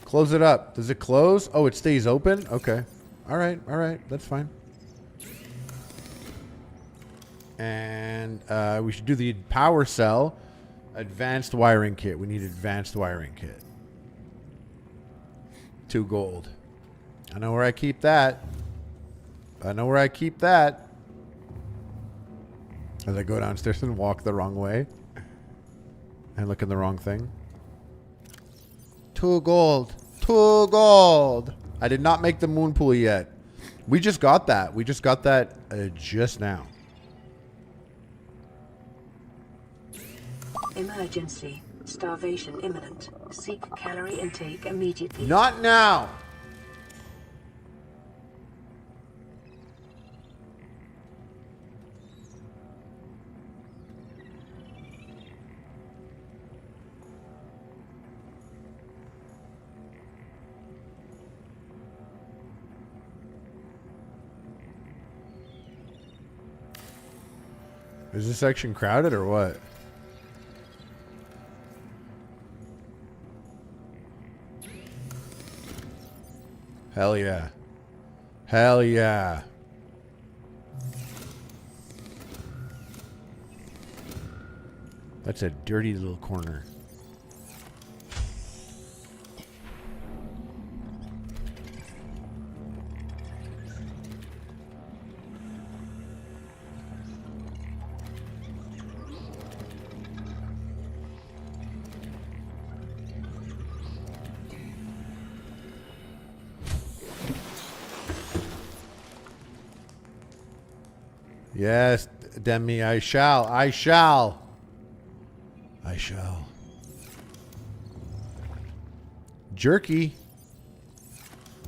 Close it up. Does it close? Oh, it stays open? Okay. All right. All right. That's fine. And we should do the power cell. Advanced wiring kit. We need advanced wiring kit. 2 gold. I know where I keep that. I know where I keep that. As I go downstairs and walk the wrong way. And look at the wrong thing. 2 gold. 2 gold. I did not make the moon pool yet. We just got that. We just got that just now. Emergency. Starvation imminent. Seek calorie intake immediately. Not now. Is this section crowded or what? Hell yeah. Hell yeah. That's a dirty little corner. Yes, Demi, I shall. I shall. I shall. Jerky.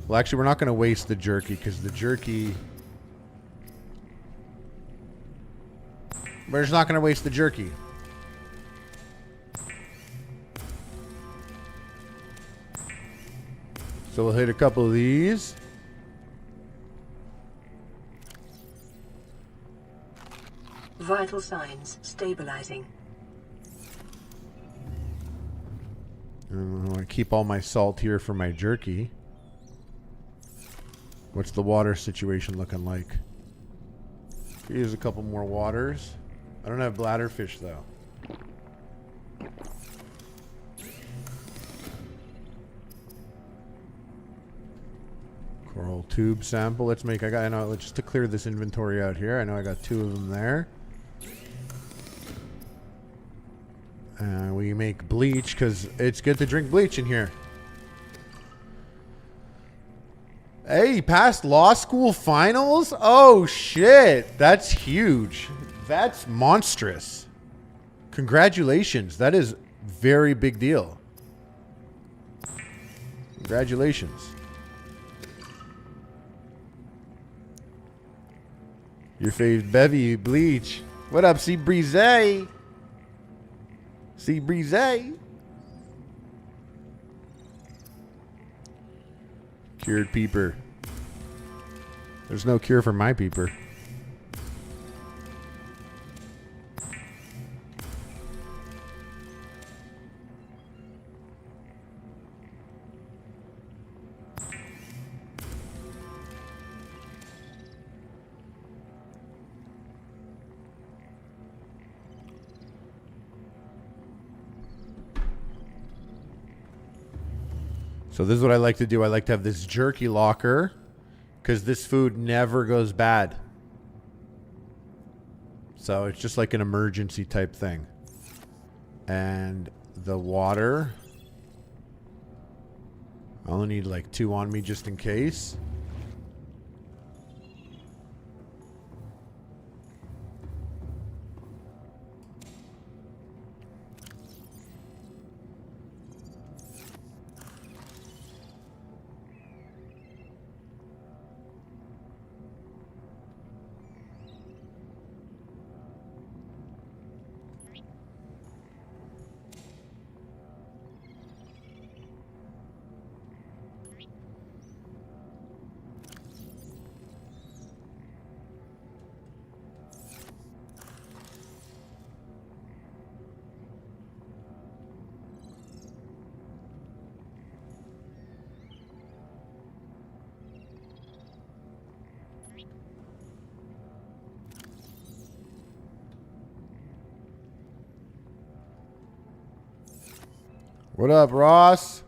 Well, actually, we're not going to waste the jerky because the jerky... We're just not going to waste the jerky. So we'll hit a couple of these. Vital signs stabilizing. I want to keep all my salt here for my jerky. What's the water situation looking like? Here's a couple more waters. I don't have bladderfish though. Coral tube sample. Let's make. I know. Just to clear this inventory out here. I know I got 2 of them there. We make bleach because it's good to drink bleach in here. Hey, you passed law school finals? Oh shit, that's huge. That's monstrous. Congratulations. That is very big deal. Congratulations. Your fave bevy, bleach. What up, Sea Breeze? Sea Breeze. Cured peeper. There's no cure for my peeper. So this is what I like to do. I like to have this jerky locker because this food never goes bad. So it's just like an emergency type thing. And the water, I only need like 2 on me just in case. What up, Ross?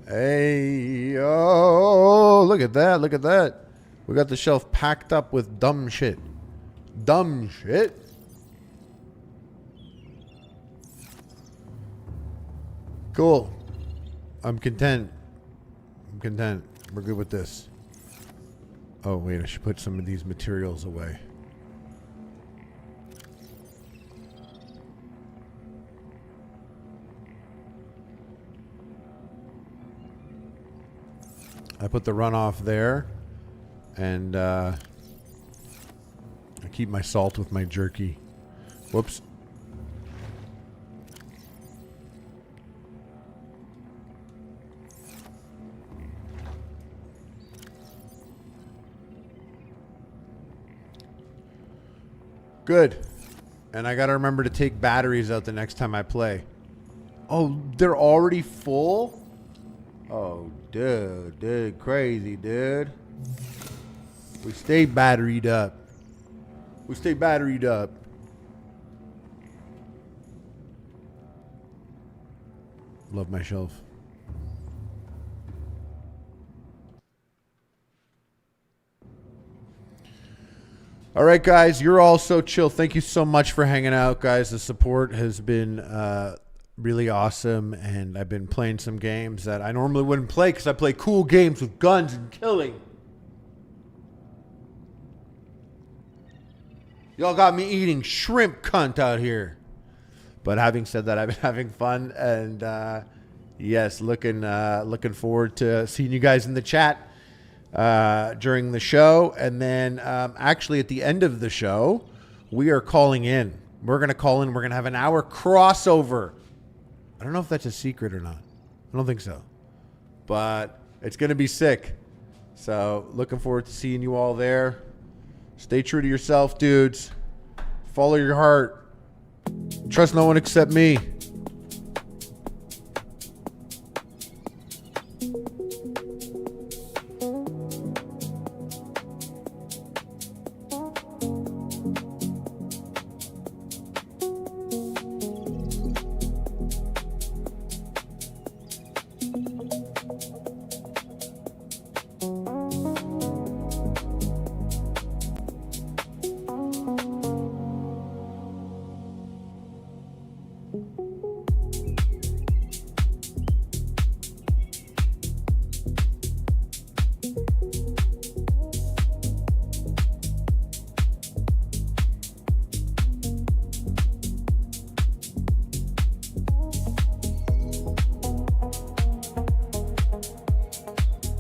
Hey, oh, look at that, look at that. We got the shelf packed up with dumb shit. Dumb shit. Cool. I'm content. I'm content. We're good with this. Oh, wait, I should put some of these materials away. I put the runoff there, and I keep my salt with my jerky. Whoops. Good. And I gotta remember to take batteries out the next time I play. Oh, they're already full? Oh, dude, crazy, dude. We stay batteried up. We stay batteried up. Love my shelf. All right, guys, you're all so chill. Thank you so much for hanging out, guys. The support has been really awesome, and I've been playing some games that I normally wouldn't play because I play cool games with guns and killing. Y'all got me eating shrimp cunt out here. But having said that, I've been having fun, and yes, looking forward to seeing you guys in the chat during the show. And then actually at the end of the show, we are calling in. We're going to call in. We're going to have an hour crossover. I don't know if that's a secret or not. I don't think so. But it's going to be sick. So looking forward to seeing you all there. Stay true to yourself, dudes. Follow your heart. Trust no one except me.